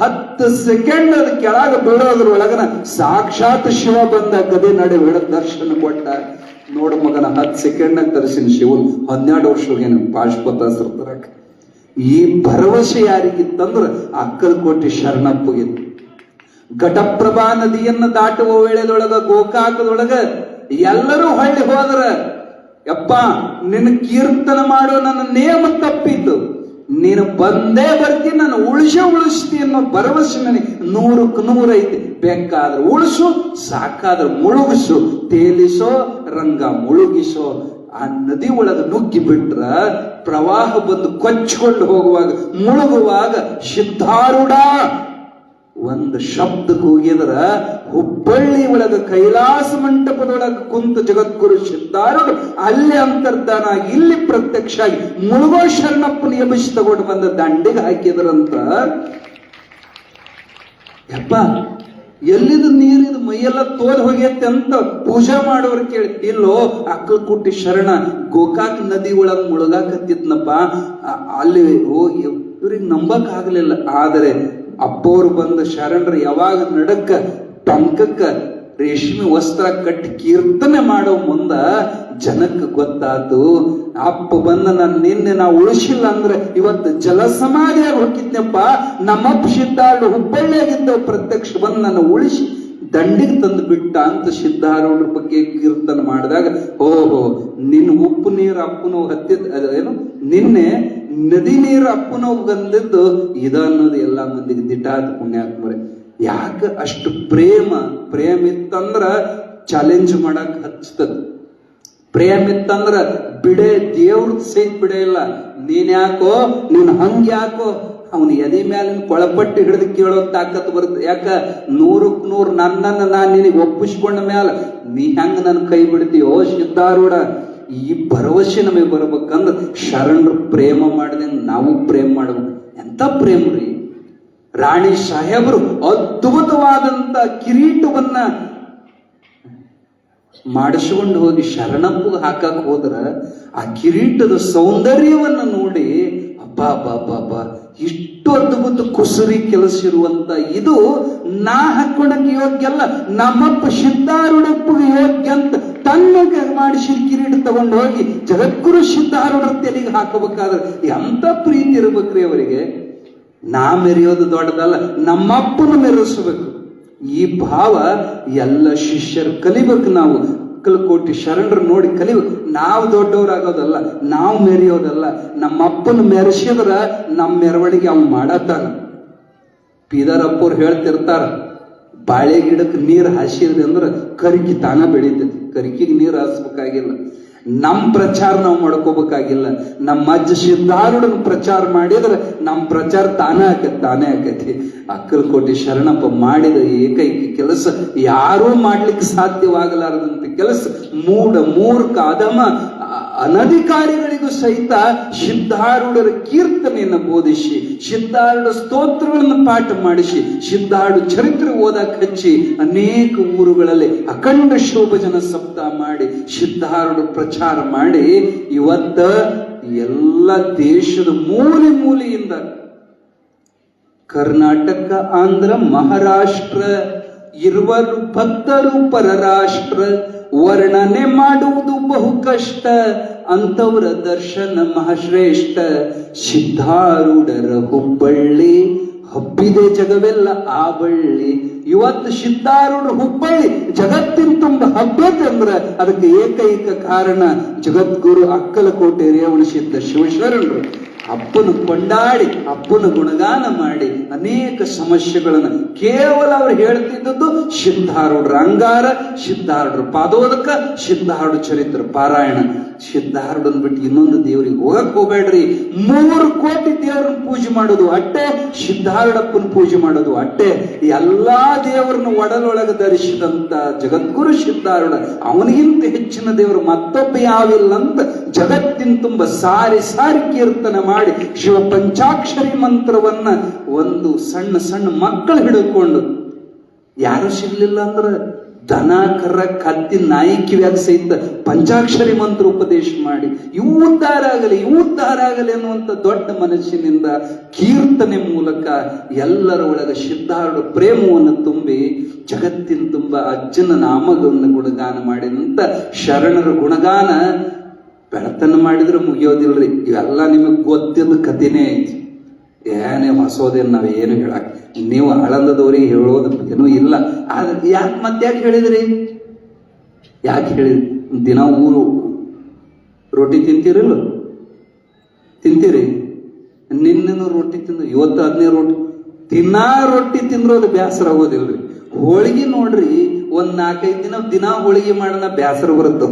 [SPEAKER 1] 10 ಸೆಕೆಂಡ್ ಅದ ಕೆಳಗ ಬೀಳೋದ್ರೊಳಗನ ಸಾಕ್ಷಾತ್ ಶಿವ ಬಂದ ಗದೆ ನಡೆ ಬಿಡ ದರ್ಶನ ಕೊಟ್ಟ. ನೋಡ ಮಗನ 10 ಸೆಕೆಂಡ್ನಾಗ ತರಿಸಿನ ಶಿವನ್ 12 ವರ್ಷ ಹೋಗೇನು ಪಾಶುಪತಾಸ್ತ್ರ ತರಕ. ಈ ಭರವಸೆ ಯಾರಿಗಿತ್ತಂದ್ರ ಅಕ್ಕಲಕೋಟಿ ಶರಣಪ್ಪಗಿತ್ತು. ಘಟಪ್ರಭಾ ನದಿಯನ್ನ ದಾಟುವ ವೇಳೆದೊಳಗ ಗೋಕಾಕದೊಳಗ ಎಲ್ಲರೂ ಹೊಳ್ಳಿ ಹೋದ್ರ, ಯಪ್ಪ ನಿನ್ನ ಕೀರ್ತನ ಮಾಡೋ ನನ್ನ ನೇಮ ತಪ್ಪಿತ್ತು, ನೀನು ಬಂದೇ ಬರ್ತೀನಿ, ನಾನು ಉಳಿಸ್ತಿ ಅನ್ನೋ ಭರವಸೆ ನನಗೆ 100ಕ್ಕೆ 100 ಐತಿ. ಬೇಕಾದ್ರೆ ಉಳಿಸು, ಸಾಕಾದ್ರೆ ಮುಳುಗಿಸು, ತೇಲಿಸೋ ರಂಗ ಮುಳುಗಿಸೋ. ಆ ನದಿ ಒಳಗ ನುಗ್ಗಿ ಬಿಟ್ರ ಪ್ರವಾಹ ಬಂದು ಕೊಚ್ಚಿಕೊಂಡು ಹೋಗುವಾಗ, ಮುಳುಗುವಾಗ ಸಿದ್ಧಾರೂಢ ಒಂದು ಶಬ್ದ ಕೂಗಿದ್ರ ಹುಬ್ಬಳ್ಳಿ ಒಳಗ ಕೈಲಾಸ ಮಂಟಪದೊಳಗ ಕುಂತ ಜಗದ್ಗುರು ಸಿದ್ಧಾರೂಢ ಅಲ್ಲಿ ಅಂತರ್ಧಾನ, ಇಲ್ಲಿ ಪ್ರತ್ಯಕ್ಷ ಆಗಿ ಮುಳುಗೋ ಶರಣಪ್ಪನ ಎಬ್ಬಿಸಿ ತಗೊಂಡು ಬಂದ ದಂಡಿಗೆ ಹಾಕಿದ್ರಂತ. ಯಪ್ಪ ಎಲ್ಲಿದು ನೀರಿದು ಮೈಯೆಲ್ಲ ತೋಲ್ ಹೋಗ್ಯತ್ತೆ ಅಂತ ಪೂಜೆ ಮಾಡೋರು ಕೇಳಿ, ಇಲ್ಲೋ ಅಕ್ಕಲಕೋಟಿ ಶರಣ ಗೋಕಾಕ್ ನದಿ ಒಳಗ ಮುಳುಗಾಕತ್ತಿದ್ನಪ್ಪ. ಅಲ್ಲಿ ಹೋಗಿ ಇವ್ರಿಗೆ ನಂಬಕ್ ಆಗ್ಲಿಲ್ಲ. ಆದರೆ ಅಪ್ಪವ್ರು ಬಂದ ಶರಣರು ಯಾವಾಗ ನಡಕ್ಕ ಟೊಂಕಕ್ಕ ರೇಷ್ಮೆ ವಸ್ತ್ರ ಕಟ್ಟಿ ಕೀರ್ತನೆ ಮಾಡೋ ಮುಂದ ಜನಕ್ಕೆ ಗೊತ್ತಾತು, ಅಪ್ಪ ಬಂದ ನಿನ್ನೆ ನಾವು ಉಳಿಸಿಲ್ಲ ಅಂದ್ರೆ ಇವತ್ತು ಜಲಸಮಾಧಿಯಾಗಿ ಹೋಗಿದ್ನಪ್ಪ. ನಮ್ಮಪ್ಪ ಸಿದ್ಧಾರೂಢ ಹುಬ್ಬಳ್ಳಿಯಾಗಿದ್ದ ಪ್ರತ್ಯಕ್ಷ ಬಂದು ನನ್ನ ಉಳಿಸಿ ದಂಡಿಗೆ ತಂದು ಬಿಟ್ಟ ಅಂತ ಸಿದ್ಧಾರೂಢರ ಬಗ್ಗೆ ಕೀರ್ತನೆ ಮಾಡಿದಾಗ, ಓಹೋ ನಿನ್ನ ಉಪ್ಪು ನೀರು ಅಪ್ಪನವ್ ಏನು ನಿನ್ನೆ ನದಿ ನೀರು ಅಪ್ಪನವ್ ಬಂದಿದ್ದು ಇದ ಅನ್ನೋದು ಎಲ್ಲಾ ಮಂದಿಗೆ ದಿಟ್ಟಾದ ಪುಣ್ಯಾತ್ಮರೇ. ಯಾಕ ಅಷ್ಟು ಪ್ರೇಮ ಇತ್ತಂದ್ರ ಚಾಲೆಂಜ್ ಮಾಡಕ್ ಹಚ್ತದ. ಪ್ರೇಮ ಇತ್ತಂದ್ರ ಬಿಡೆ ದೇವ್ರ ಸಹಿತ ಬಿಡೇ ಇಲ್ಲ. ನೀನ್ ಯಾಕೋ ನೀನ್ ಹಂಗ್ಯಾಕೋ ಅವನು ಎದೆ ಮ್ಯಾಲಿನ ಕೊಳಪಟ್ಟಿ ಹಿಡಿದು ಕೇಳೋ ತಾಕತ್ ಬರುತ್ತೆ. ಯಾಕ 100ಕ್ಕೆ 100 ನನ್ನನ್ನು ನಾನು ನಿನಗೆ ಒಪ್ಪಿಸ್ಕೊಂಡ ಮ್ಯಾಲ ನೀ ಹೆಂಗ ನನ್ನ ಕೈ ಬಿಡ್ತೀಯೋ ಸಿದ್ಧಾರೂಢ. ಈ ಭರವಸೆ ನಮಗೆ ಬರ್ಬೇಕಂದ್ರ ಶರಣರು ಪ್ರೇಮ ಮಾಡಿದಂಗ ನಾವು ಪ್ರೇಮ ಮಾಡ್ಬೇಕು. ಎಂತ ಪ್ರೇಮ ರೀ! ರಾಣಿ ಸಾಹೇಬರು ಅದ್ಭುತವಾದಂತ ಕಿರೀಟವನ್ನ ಮಾಡಿಸಿಕೊಂಡು ಹೋಗಿ ಶರಣಪ್ಪಗ ಹಾಕಕ್ ಹೋದ್ರ ಆ ಕಿರೀಟದ ಸೌಂದರ್ಯವನ್ನ ನೋಡಿ ಅಬ್ಬಾ ಇಷ್ಟು ಅದ್ಭುತ ಕುಸರಿ ಕೆಲಸ ಇರುವಂತ ಇದು ನಾ ಹಾಕೊಂಡಕ್ಕೆ ಯೋಗ್ಯ ಅಲ್ಲ, ನಮ್ಮಪ್ಪ ಸಿದ್ಧಾರೂಢಪ್ಪಗೆ ಯೋಗ್ಯ ಅಂತ ತನ್ನಗೆ ಮಾಡಿಸಿ ಕಿರೀಟ ತಗೊಂಡು ಹೋಗಿ ಜಗದ್ಗುರು ಸಿದ್ಧಾರೂಢರ ತೆಲಿಗೆ ಹಾಕಬೇಕಾದ್ರೆ ಎಂತ ಪ್ರೀತಿ ಇರ್ಬೇಕ್ರಿ ಅವರಿಗೆ. ನಾ ಮೆರೆಯೋದು ದೊಡ್ಡದಲ್ಲ, ನಮ್ಮಪ್ಪನ ಮೆರೆಸಬೇಕು. ಈ ಭಾವ ಎಲ್ಲ ಶಿಷ್ಯರು ಕಲಿಬೇಕು. ನಾವು ಕೋಟಿ ಶರಣರು ನೋಡಿ ಕಲಿಬೇಕು. ನಾವು ದೊಡ್ಡವರಾಗೋದಲ್ಲ, ನಾವು ಮೆರೆಯೋದಲ್ಲ. ನಮ್ಮ ಅಪ್ಪನ ಮೆರೆಸಿದ್ರ ನಮ್ಮ ಮೆರವಣಿಗೆ ಅವ್ನು ಮಾಡತ್ತಾನ. ಬೀದರಪ್ಪವ್ರು ಹೇಳ್ತಿರ್ತಾರ, ಬಾಳೆ ಗಿಡಕ್ಕೆ ನೀರು ಹಾಸಿದ್ರಿ ಅಂದ್ರೆ ಕರಿಕಿ ತಾನ ಬೆಳೀತೈತಿ. ಕರಿಕಿಗೆ ನೀರು ಹಾಸ್ಬೇಕಾಗಿಲ್ಲ. ನಮ್ಮ ಪ್ರಚಾರ ನಾವು ಮಾಡ್ಕೋಬೇಕಾಗಿಲ್ಲ. ನಮ್ಮ ಅಜ್ಜ ಸಿದ್ಧಾರೂಢನ ಪ್ರಚಾರ ಮಾಡಿದ್ರೆ ನಮ್ಮ ಪ್ರಚಾರ ತಾನೇ ಆಕೈತಿ. ಅಕ್ಕಲಕೋಟೆ ಶರಣಪ್ಪ ಮಾಡಿದ ಏಕೈಕ ಕೆಲಸ, ಯಾರೂ ಮಾಡ್ಲಿಕ್ಕೆ ಸಾಧ್ಯವಾಗಲಾರದಂತ ಕೆಲಸ, ಮೂರ್ಖ ಅಧಮ ಅನಧಿಕಾರಿಗಳಿಗೂ ಸಹಿತ ಸಿದ್ಧಾರೂಢರ ಕೀರ್ತನೆಯನ್ನು ಬೋಧಿಸಿ, ಸಿದ್ಧಾರೂಢ ಸ್ತೋತ್ರಗಳನ್ನು ಪಾಠ ಮಾಡಿಸಿ, ಸಿದ್ಧಾರೂಢ ಚರಿತ್ರೆ ಓದಕ್ಕೆ ಹಚ್ಚಿ, ಅನೇಕ ಊರುಗಳಲ್ಲಿ ಅಖಂಡ ಶೋಭಜನ ಸಪ್ತಾಹ ಮಾಡಿ, ಸಿದ್ಧಾರೂಢ ಪ್ರಚಾರ ಮಾಡಿ, ಇವತ್ತ ಎಲ್ಲ ದೇಶದ ಮೂಲೆಯಿಂದ ಕರ್ನಾಟಕ, ಆಂಧ್ರ, ಮಹಾರಾಷ್ಟ್ರ ಇರುವರು ಭಕ್ತರು ಪರರಾಷ್ಟ್ರ, ವರ್ಣನೆ ಮಾಡುವುದು ಬಹು ಕಷ್ಟ, ಅಂತವರ ದರ್ಶನ ಮಹಾಶ್ರೇಷ್ಠ. ಸಿದ್ಧಾರೂಢರ ಹುಬ್ಬಳ್ಳಿ ಹಬ್ಬಿದೆ ಜಗವೆಲ್ಲ ಆ ಬಳ್ಳಿ. ಇವತ್ತು ಸಿದ್ಧಾರೂಢ ಹುಬ್ಬಳ್ಳಿ ಜಗತ್ತಿನ ತುಂಬ ಹಬ್ಬದಂದ್ರ ಅದಕ್ಕೆ ಏಕೈಕ ಕಾರಣ ಜಗದ್ಗುರು ಅಕ್ಕಲಕೋಟೆ ರೇವಣಸಿದ್ಧ ಶಿವಶರಣರು. ಅಪ್ಪನ ಕೊಂಡಾಡಿ, ಅಪ್ಪನ ಗುಣಗಾನ ಮಾಡಿ ಅನೇಕ ಸಮಸ್ಯೆಗಳನ್ನು ಕೇವಲ ಅವ್ರು ಹೇಳ್ತಿದ್ದದ್ದು ಸಿದ್ಧಾರೂಢರ ಅಂಗಾರ, ಸಿದ್ಧಾರೂಢರ ಪಾದೋದಕ, ಸಿದ್ಧಾರೂಢ ಚರಿತ್ರ ಪಾರಾಯಣ. ಸಿದ್ಧಾರೂಢನ್ ಬಿಟ್ಟು ಇನ್ನೊಂದು ದೇವ್ರಿಗೆ ಹೋಗಕ್ ಹೋಗ್ಬೇಡ್ರಿ. 3 ಕೋಟಿ ದೇವ್ರನ್ನ ಪೂಜೆ ಮಾಡೋದು ಅಟ್ಟೆ, ಸಿದ್ಧಾರೂಢಪ್ಪನ ಪೂಜೆ ಮಾಡೋದು ಅಟ್ಟೆ. ಎಲ್ಲಾ ದೇವರನ್ನು ಒಡಲೊಳಗೆ ಧರಿಸಿದಂತ ಜಗದ್ಗುರು ಸಿದ್ಧಾರೂಢ, ಅವನಿಗಿಂತ ಹೆಚ್ಚಿನ ದೇವರು ಮತ್ತೊಬ್ಬ ಯಾವಿಲ್ಲ ಅಂತ ಜಗತ್ತಿನ ತುಂಬ ಸಾರಿ ಕೀರ್ತನೆ ಮಾಡಿ ಶಿವ ಪಂಚಾಕ್ಷರಿ ಮಂತ್ರವನ್ನ ಒಂದು ಸಣ್ಣ ಮಕ್ಕಳು ಹಿಡ್ಕೊಂಡು, ಯಾರು ಸಿಗ್ಲಿಲ್ಲ ಅಂದ್ರೆ ದನ ಕರ್ರ ಕತ್ತಿ ನಾಯಿ ಕಿವ್ಯಾಗ ಸಹಿತ ಪಂಚಾಕ್ಷರಿ ಮಂತ್ರ ಉಪದೇಶ ಮಾಡಿ ಇವು ಉದ್ಧಾರ ಆಗಲಿ ಅನ್ನುವಂಥ ದೊಡ್ಡ ಮನಸ್ಸಿನಿಂದ ಕೀರ್ತನೆ ಮೂಲಕ ಎಲ್ಲರ ಒಳಗೆ ಸಿದ್ಧಾರೂಢ ಪ್ರೇಮವನ್ನು ತುಂಬಿ ಜಗತ್ತಿನ ತುಂಬ ಅಜ್ಜನ ನಾಮಗಳನ್ನು ಗುಣಗಾನ ಮಾಡಿದಂತ ಶರಣರ ಗುಣಗಾನ ಬೆಳತನ ಮಾಡಿದ್ರೆ ಮುಗಿಯೋದಿಲ್ರಿ. ಇವೆಲ್ಲ ನಿಮಗೆ ಗೊತ್ತಿದ್ದ ಕಥೆನೇ ಐತಿ, ಏನೇ ಹೊಸೋದೇನು ನಾವೇನು ಹೇಳಕ್, ನೀವು ಆಳಂದದವ್ರಿಗೆ ಹೇಳೋದು ಏನೂ ಇಲ್ಲ. ಆದ್ರೆ ಯಾಕೆ ಹೇಳಿದ್ರಿ? ಯಾಕೆ ಹೇಳಿದ್ರಿ? ದಿನ ಊರು ರೊಟ್ಟಿ ತಿಂತೀರಿಲ್ಲ? ತಿಂತೀರಿ? ನಿನ್ನೆನೂ ರೊಟ್ಟಿ ತಿಂದು ಇವತ್ತು 15 ರೊಟ್ಟಿ ತಿಂದ್ರು ಅದು ಬೇಸರ ಆಗೋದಿಲ್ರಿ. ಹೋಳಿಗೆ ನೋಡ್ರಿ, 1-4-5 ದಿನ ಹೋಳಿಗೆ ಮಾಡೋಣ, ಬೇಸರ ಬರುತ್ತೆ.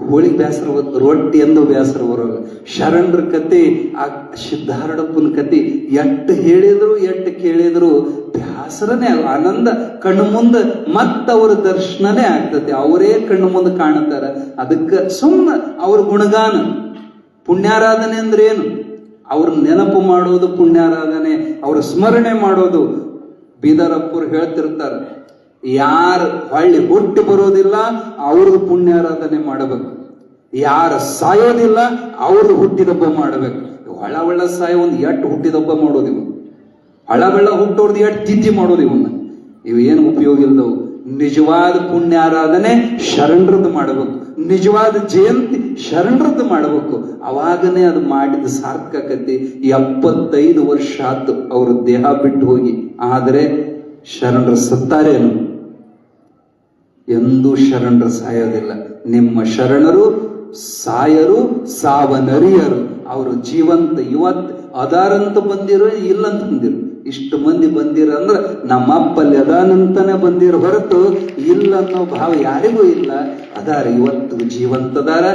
[SPEAKER 1] ಹೋಳಿಗೆ ಬೇಸರ ಬರುತ್ತೆ, ರೊಟ್ಟಿ ಎಂದು ಬೇಸರ ಬರೋಲ್ಲ. ಶರಣರ ಕತೆ, ಆ ಸಿದ್ಧಾರೂಢಪ್ಪನ ಕತೆ ಎಟ್ಟು ಹೇಳಿದ್ರು ಎಟ್ಟು ಕೇಳಿದ್ರು ಬೇಸರನೇ, ಆನಂದ ಕಣ್ಣು ಮುಂದೆ ಮತ್ತವ್ರ ದರ್ಶನನೇ ಆಗ್ತದೆ. ಅವರೇ ಕಣ್ಣು ಮುಂದೆ ಕಾಣುತ್ತಾರೆ. ಅದಕ್ಕೆ ಸುಮ್ಮನೆ ಅವ್ರ ಗುಣಗಾನ. ಪುಣ್ಯಾರಾಧನೆ ಅಂದ್ರೆ ಏನು? ಅವ್ರ ನೆನಪು ಮಾಡೋದು ಪುಣ್ಯಾರಾಧನೆ, ಅವ್ರ ಸ್ಮರಣೆ ಮಾಡೋದು. ಬೀದರಪ್ಪರು ಹೇಳ್ತಿರ್ತಾರೆ, ಯಾರು ಹೊಳ್ಳಿ ಹುಟ್ಟಿ ಬರೋದಿಲ್ಲ ಅವ್ರದ್ದು ಪುಣ್ಯಾರಾಧನೆ ಮಾಡಬೇಕು, ಯಾರು ಸಾಯೋದಿಲ್ಲ ಅವ್ರದ್ದು ಹುಟ್ಟಿದಬ್ಬ ಮಾಡಬೇಕು. ಹೊಳ ಸಾಯೋ ಒಂದು ಎಟ್ಟು ಹುಟ್ಟಿದಬ್ಬ ಮಾಡೋದು ಇವು, ಹಳ ಹುಟ್ಟೋರ್ದು ಎಟ್ಟು ತಿಥಿ ಮಾಡೋದು ಇವನ್ನ. ಇವೇನು ಉಪಯೋಗ ಇಲ್ಲದವು. ನಿಜವಾದ ಪುಣ್ಯಾರಾಧನೆ ಶರಣರದ್ದು ಮಾಡಬೇಕು, ನಿಜವಾದ ಜಯಂತಿ ಶರಣರದ್ದು ಮಾಡಬೇಕು. ಅವಾಗನೇ ಅದು ಮಾಡಿದ ಸಾರ್ಥಕತೆ. 75 ವರ್ಷ ಆತು ಅವ್ರ ದೇಹ ಬಿಟ್ಟು ಹೋಗಿ. ಆದರೆ ಶರಣರು ಸತ್ತಾರೇನು? ಎಂದೂ ಶರಣರು ಸಾಯೋದಿಲ್ಲ. ನಿಮ್ಮ ಶರಣರು ಸಾಯರು, ಸಾವನರಿಯರು. ಅವರು ಜೀವಂತ ಇವತ್ತು ಅದಾರಂತ ಬಂದಿರೋ ಇಲ್ಲಂತ ಬಂದಿರು. ಇಷ್ಟು ಮಂದಿ ಬಂದಿರ ಅಂದ್ರೆ ನಮ್ಮ ಅಪ್ಪಲ್ಲಿ ಅದಾನಂತಾನೆ ಬಂದಿರೋ ಹೊರತು ಇಲ್ಲ ಅನ್ನೋ ಭಾವ ಯಾರಿಗೂ ಇಲ್ಲ. ಅದಾರ ಇವತ್ತು ಜೀವಂತದಾರ,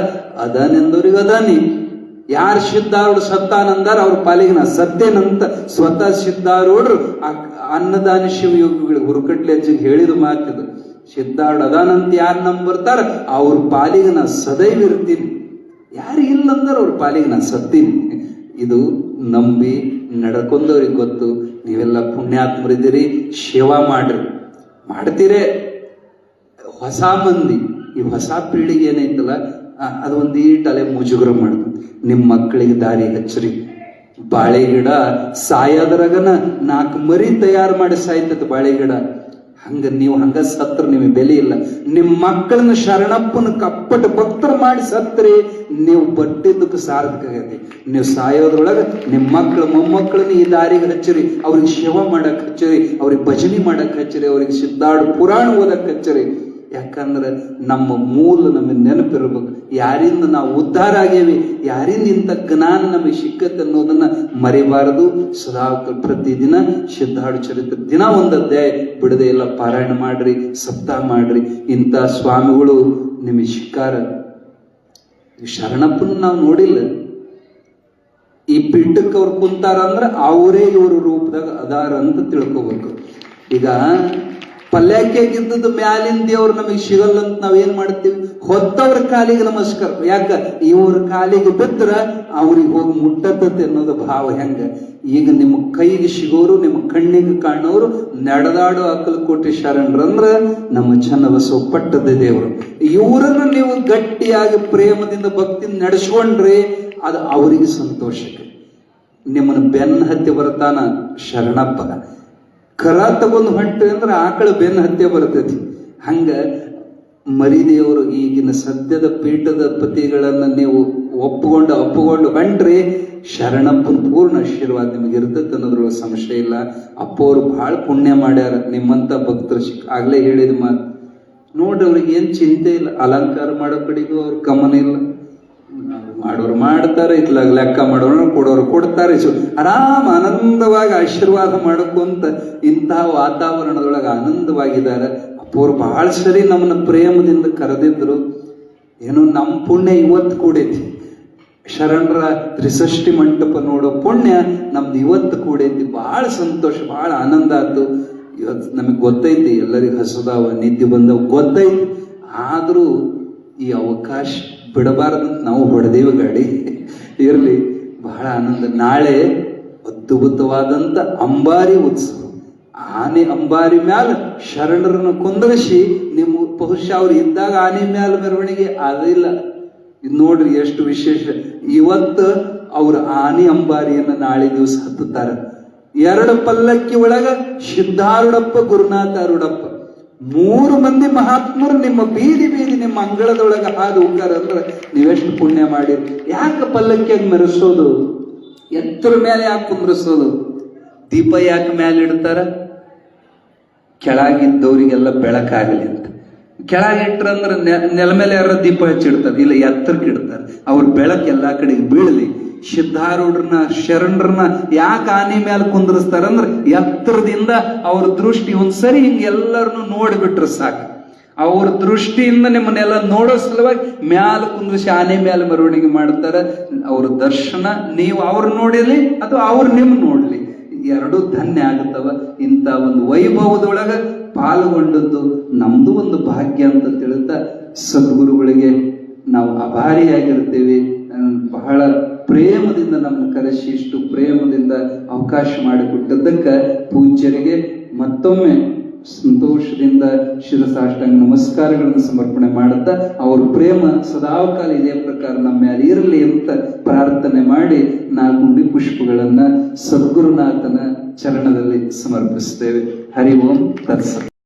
[SPEAKER 1] ಅದಾನೆಂದವ್ರಿಗೆ ಅದಾನಿ. ಯಾರು ಸಿದ್ಧಾರೂಢ ಸತ್ತಾನಂದಾರ ಅವ್ರ ಪಾಲಿಗೆ ನಾ ಸತ್ತೇನಂತ ಸ್ವತಃ ಸಿದ್ಧಾರೂಢರು ಅನ್ನದಾನ ಶಿವಯೋಗಿಗಳಿಗೆ ಹುರುಕಟ್ಲೆ ಅಜ್ಜಿಗೆ ಹೇಳಿದ ಮಾತಿದು. ಸಿದ್ಧಾರೂಢ ಅದಾನಂತ ಯಾರು ನಂಬರ್ತಾರ ಅವ್ರ ಪಾಲಿಗೆ ನಾ ಸದೈವ ಇರ್ತೀನಿ, ಯಾರು ಇಲ್ಲಂದ್ರೆ ಅವ್ರ ಪಾಲಿಗೆ ನಾ ಸತ್ತೀನಿ. ಇದು ನಂಬಿ ನಡ್ಕೊಂಡವ್ರಿಗೆ ಗೊತ್ತು. ನೀವೆಲ್ಲ ಪುಣ್ಯಾತ್ಮರಿದ್ದೀರಿ, ಸೇವಾ ಮಾಡ್ತೀರೇ. ಹೊಸ ಮಂದಿ, ಈ ಹೊಸ ಪೀಳಿಗೆ ಏನೈತಲ್ಲ ಅದು ಒಂದೀಟ್ ಅಲೆ ಮುಜುಗರ ಮಾಡುದು. ನಿಮ್ಮ ಮಕ್ಕಳಿಗೆ ದಾರಿ ಹಚ್ಚ್ರಿ. ಬಾಳೆ ಗಿಡ ಸಾಯೋದ್ರಾಗನ 4 ಮರಿ ತಯಾರು ಮಾಡಿ ಸಾಯ್ತದ ಬಾಳೆ ಗಿಡ. ಹಂಗ ನೀವು ಹಂಗ ಸತ್ರ ನಿಮಗೆ ಬೆಲೆ ಇಲ್ಲ. ನಿಮ್ಮ ಮಕ್ಕಳನ್ನ ಶರಣಪ್ಪನ ಕಪ್ಪಟ ಭಕ್ತರು ಮಾಡಿ ಸತ್ರಿ ನೀವು ಬಟ್ಟಿದ್ದಕ್ಕೆ ಸಾರ್ಥಕ ಆಗೈತಿ. ನೀವು ಸಾಯೋದ್ರೊಳಗೆ ನಿಮ್ಮ ಮಕ್ಕಳು ಮೊಮ್ಮಕ್ಕಳನ್ನ ಈ ದಾರಿಗೆ ಹಚ್ಚಿರಿ, ಅವ್ರಿಗೆ ಸೇವಾ ಮಾಡಕ್ ಹಚ್ಚಿರಿ, ಅವ್ರಿಗೆ ಭಜನೆ ಮಾಡಕ್ ಹಚ್ಚಿರಿ, ಅವ್ರಿಗೆ ಸಿದ್ಧಾಡು ಪುರಾಣ ಓದಕ್ ಹಚ್ಚಿರಿ. ಯಾಕಂದ್ರೆ ನಮ್ಮ ಮೂಲ ನಮಗೆ ನೆನಪಿರ್ಬೇಕು. ಯಾರಿಂದ ನಾವು ಉದ್ಧಾರ ಆಗೇವಿ, ಯಾರಿಂದ ಇಂಥ ಜ್ಞಾನ ನಮಗೆ ಸಿಕ್ಕತ್ತೆ ಅನ್ನೋದನ್ನ ಮರಿಬಾರದು. ಸದಾ ಪ್ರತಿದಿನ ಸಿದ್ಧಾಡು ಚರಿತ್ರೆ ದಿನ ಒಂದು ಅಧ್ಯಾಯ ಬಿಡದೆ ಇಲ್ಲ ಪಾರಾಯಣ ಮಾಡ್ರಿ, ಸಪ್ತಾಹ ಮಾಡ್ರಿ. ಇಂಥ ಸ್ವಾಮಿಗಳು ನಿಮಗೆ ಸಿಕ್ಕಾರ. ಶರಣಪ್ಪನ ನಾವು ನೋಡಿಲ್ಲ. ಈ ಪೀಠಕ್ಕೆ ಅವ್ರು ಕುಂತಾರ ಅಂದ್ರೆ ಅವರೇ ಇವ್ರ ರೂಪದಾಗ ಅದಾರ ಅಂತ ತಿಳ್ಕೊಬೇಕು. ಈಗ ಪಲ್ಯಕ್ಕಾಗಿದ್ದದ್ದು ಮ್ಯಾಲಿನ ದೇವ್ರು ನಮಗೆ ಸಿಗಲ್ಲ ಅಂತ ನಾವೇನ್ ಮಾಡ್ತೀವಿ, ಹೊತ್ತವ್ರ ಕಾಲಿಗೆ ನಮಸ್ಕಾರ. ಯಾಕ ಇವ್ರ ಕಾಲಿಗೆ ಬಿದ್ರ ಅವ್ರಿಗೆ ಹೋಗಿ ಮುಟ್ಟತತೆ ಅನ್ನೋದು ಭಾವ. ಹೆಂಗ ಈಗ ನಿಮ್ಮ ಕೈಗೆ ಸಿಗೋರು, ನಿಮ್ಮ ಕಣ್ಣಿಗೆ ಕಾಣೋರು, ನಡೆದಾಡೋ ಅಕ್ಕಲಕೋಟೆ ಶರಣರಂದ್ರ ನಮ್ಮ ಚನ್ನಬಸವ ಪಟ್ಟದ ದೇವರು. ಇವರನ್ನು ನೀವು ಗಟ್ಟಿಯಾಗಿ ಪ್ರೇಮದಿಂದ ಭಕ್ತಿಯಿಂದ ನಡೆಸ್ಕೊಂಡ್ರೆ ಅದು ಅವರಿಗೆ ಸಂತೋಷಕ್ಕೆ. ನಿಮ್ಮನ್ನ ಬೆನ್ನ ಹತ್ತಿ ಬರ್ತಾನ ಶರಣಪ್ಪ. ಕರ ತಗೊಂಡು ಹೊಂಟ್ರಿ ಅಂದ್ರೆ ಆಕಳ ಬೆನ್ನ ಹತ್ಯೆ ಬರ್ತೈತಿ. ಹಂಗ ಮರಿದೇವರು ಈಗಿನ ಸದ್ಯದ ಪೀಠದ ಪತಿಗಳನ್ನ ನೀವು ಒಪ್ಪುಕೊಂಡು ಹೊಂಟ್ರಿ ಶರಣಪ್ಪನ ಪೂರ್ಣ ಆಶೀರ್ವಾದ ನಿಮಗೆ ಇರ್ತೈತೆ ಅನ್ನೋದ್ರೊಳಗೆ ಸಂಶಯ ಇಲ್ಲ. ಅಪ್ಪವ್ರು ಬಹಳ ಪುಣ್ಯ ಮಾಡ್ಯಾರ. ನಿಮ್ಮಂತ ಭಕ್ತರು ಆಗ್ಲೇ ಹೇಳಿದ ಮಾತು ನೋಡ್ರಿ, ಅವ್ರಿಗೆ ಏನ್ ಚಿಂತೆ ಇಲ್ಲ. ಅಲಂಕಾರ ಮಾಡೋ ಕಡೆಗೂ ಅವ್ರ ಗಮನ ಇಲ್ಲ. ಮಾಡೋರು ಮಾಡ್ತಾರೆ, ಇತ್ಲಾಗ ಲೆಕ್ಕ ಮಾಡೋರು ಕೊಡೋರು ಕೊಡ್ತಾರೆ. ಆರಾಮ ಆನಂದವಾಗಿ ಆಶೀರ್ವಾದ ಮಾಡಕೊಂತ ಇಂತಹ ವಾತಾವರಣದೊಳಗೆ ಆನಂದವಾಗಿದ್ದಾರೆ. ಅಪ್ಪವ್ರು ಬಹಳ ಸರಿ ನಮ್ಮನ್ನ ಪ್ರೇಮದಿಂದ ಕರೆದಿದ್ರು. ಏನೋ ನಮ್ಮ ಪುಣ್ಯ ಇವತ್ತು ಕೂಡೈತಿ. ಶರಣರ ತ್ರಿಸಷ್ಟಿ ಮಂಟಪ ನೋಡೋ ಪುಣ್ಯ ನಮ್ದು ಇವತ್ತು ಕೂಡೈತಿ. ಬಹಳ ಸಂತೋಷ, ಬಹಳ ಆನಂದ ಆಯ್ತು. ಇವತ್ತು ನಮಗೆ ಗೊತ್ತೈತಿ ಎಲ್ಲರಿಗೂ ಹಸುದಾವ, ನಿದ್ದೆ ಬಂದವು ಗೊತ್ತೈತಿ. ಆದ್ರೂ ಈ ಅವಕಾಶ ಬಿಡಬಾರದಂತ ನಾವು ಹೊಡೆದೇವು ಗಾಡಿ. ಇರ್ಲಿ, ಬಹಳ ಆನಂದ. ನಾಳೆ ಅದ್ಭುತವಾದಂತ ಅಂಬಾರಿ ಉತ್ಸವ. ಆನೆ ಅಂಬಾರಿ ಮ್ಯಾಲ ಶರಣರನ್ನು ಕುಂದರಿಸಿ, ನಿಮ್ಮ ಬಹುಶಃ ಅವ್ರು ಇದ್ದಾಗ ಆನೆ ಮ್ಯಾಲ ಮೆರವಣಿಗೆ ಅದಿಲ್ಲ. ಇದು ನೋಡ್ರಿ ಎಷ್ಟು ವಿಶೇಷ. ಇವತ್ತು ಅವ್ರ ಆನೆ ಅಂಬಾರಿಯನ್ನ ನಾಳೆ ದಿವಸ ಹತ್ತುತ್ತಾರೆ. 2 ಪಲ್ಲಕ್ಕಿ ಒಳಗ ಸಿದ್ಧಾರೂಢಪ್ಪ, ಗುರುನಾಥಾರೂಢಪ್ಪ, 3 ಮಂದಿ ಮಹಾತ್ಮರು ನಿಮ್ಮ ಬೀದಿ ನಿಮ್ಮ ಅಂಗಳದೊಳಗ ಹಾದು ಹೋಗಾರ ಅಂದ್ರೆ ನೀವೆಷ್ಟು ಪುಣ್ಯ ಮಾಡಿರಿ. ಯಾಕೆ ಪಲ್ಲಕ್ಕಿಯಾಗಿ ಮೆರೆಸೋದು? ಎತ್ತರ ಮೇಲೆ ಯಾಕೆ ಕುಂದ್ರಿಸೋದು? ದೀಪ ಯಾಕೆ ಮೇಲೆ ಇಡ್ತಾರ? ಕೆಳಗಿದ್ದವರಿಗೆಲ್ಲ ಬೆಳಕಾಗಲಿ ಅಂತ. ಕೆಳಗಿಟ್ರಂದ್ರೆ ನೆಲ ಮೇಲೆ ಯಾರ ದೀಪ ಹಚ್ಚಿಡ್ತಾರೆ, ಇಲ್ಲ ಎತ್ತರಕ್ಕೆ ಇಡ್ತಾರೆ. ಅವ್ರ ಬೆಳಕು ಎಲ್ಲಾ ಕಡೆಗೆ ಬೀಳಲಿ. ಸಿದ್ಧಾರೂಢರನ್ನ ಶರಣರನ್ನ ಯಾಕೆ ಆನೆ ಮೇಲೆ ಕುಂದ್ರಿಸ್ತಾರಂದ್ರೆ ಎತ್ತರದಿಂದ ಅವ್ರ ದೃಷ್ಟಿ ಒಂದ್ಸರಿ ಹಿಂಗೆ ಎಲ್ಲರನ್ನು ನೋಡ್ಬಿಟ್ರೆ ಸಾಕು. ಅವ್ರ ದೃಷ್ಟಿಯಿಂದ ನಿಮ್ಮನ್ನೆಲ್ಲ ನೋಡೋ ಸಲುವಾಗಿ ಮ್ಯಾಲ ಕುಂದ್ರಿಸಿ ಆನೆ ಮೇಲೆ ಮೆರವಣಿಗೆ ಮಾಡ್ತಾರೆ. ಅವ್ರ ದರ್ಶನ ನೀವು ಅವ್ರು ನೋಡಿರ್ಲಿ ಅಥವಾ ಅವ್ರು ನಿಮ್ ನೋಡ್ಲಿ, ಎರಡೂ ಧನ್ಯ ಆಗುತ್ತವ. ಇಂಥ ಒಂದು ವೈಭವದೊಳಗ ಪಾಲ್ಗೊಂಡದ್ದು ನಮ್ದು ಒಂದು ಭಾಗ್ಯ ಅಂತ ತಿಳಿದ ಸದ್ಗುರುಗಳಿಗೆ ನಾವು ಆಭಾರಿಯಾಗಿರ್ತೇವೆ. ಬಹಳ ಪ್ರೇಮದಿಂದ ನಮ್ಮನ್ನು ಕರೆಸಿ ಇಷ್ಟು ಪ್ರೇಮದಿಂದ ಅವಕಾಶ ಮಾಡಿಕೊಟ್ಟದ್ದಕ್ಕೆ ಪೂಜ್ಯರಿಗೆ ಮತ್ತೊಮ್ಮೆ ಸಂತೋಷದಿಂದ ಶಿರಸಾಷ್ಟಾಂಗ ನಮಸ್ಕಾರಗಳನ್ನು ಸಮರ್ಪಣೆ ಮಾಡುತ್ತಾ ಅವ್ರ ಪ್ರೇಮ ಸದಾಕಾಲ ಇದೇ ಪ್ರಕಾರ ನಮ್ಮ ಮೇಲೆ ಇರಲಿ ಅಂತ ಪ್ರಾರ್ಥನೆ ಮಾಡಿ 4 ಗುಂಡಿ ಪುಷ್ಪಗಳನ್ನ ಸದ್ಗುರುನಾಥನ ಚರಣದಲ್ಲಿ ಸಮರ್ಪಿಸ್ತೇವೆ. ಹರಿ ಓಂ ತತ್ಸತ್.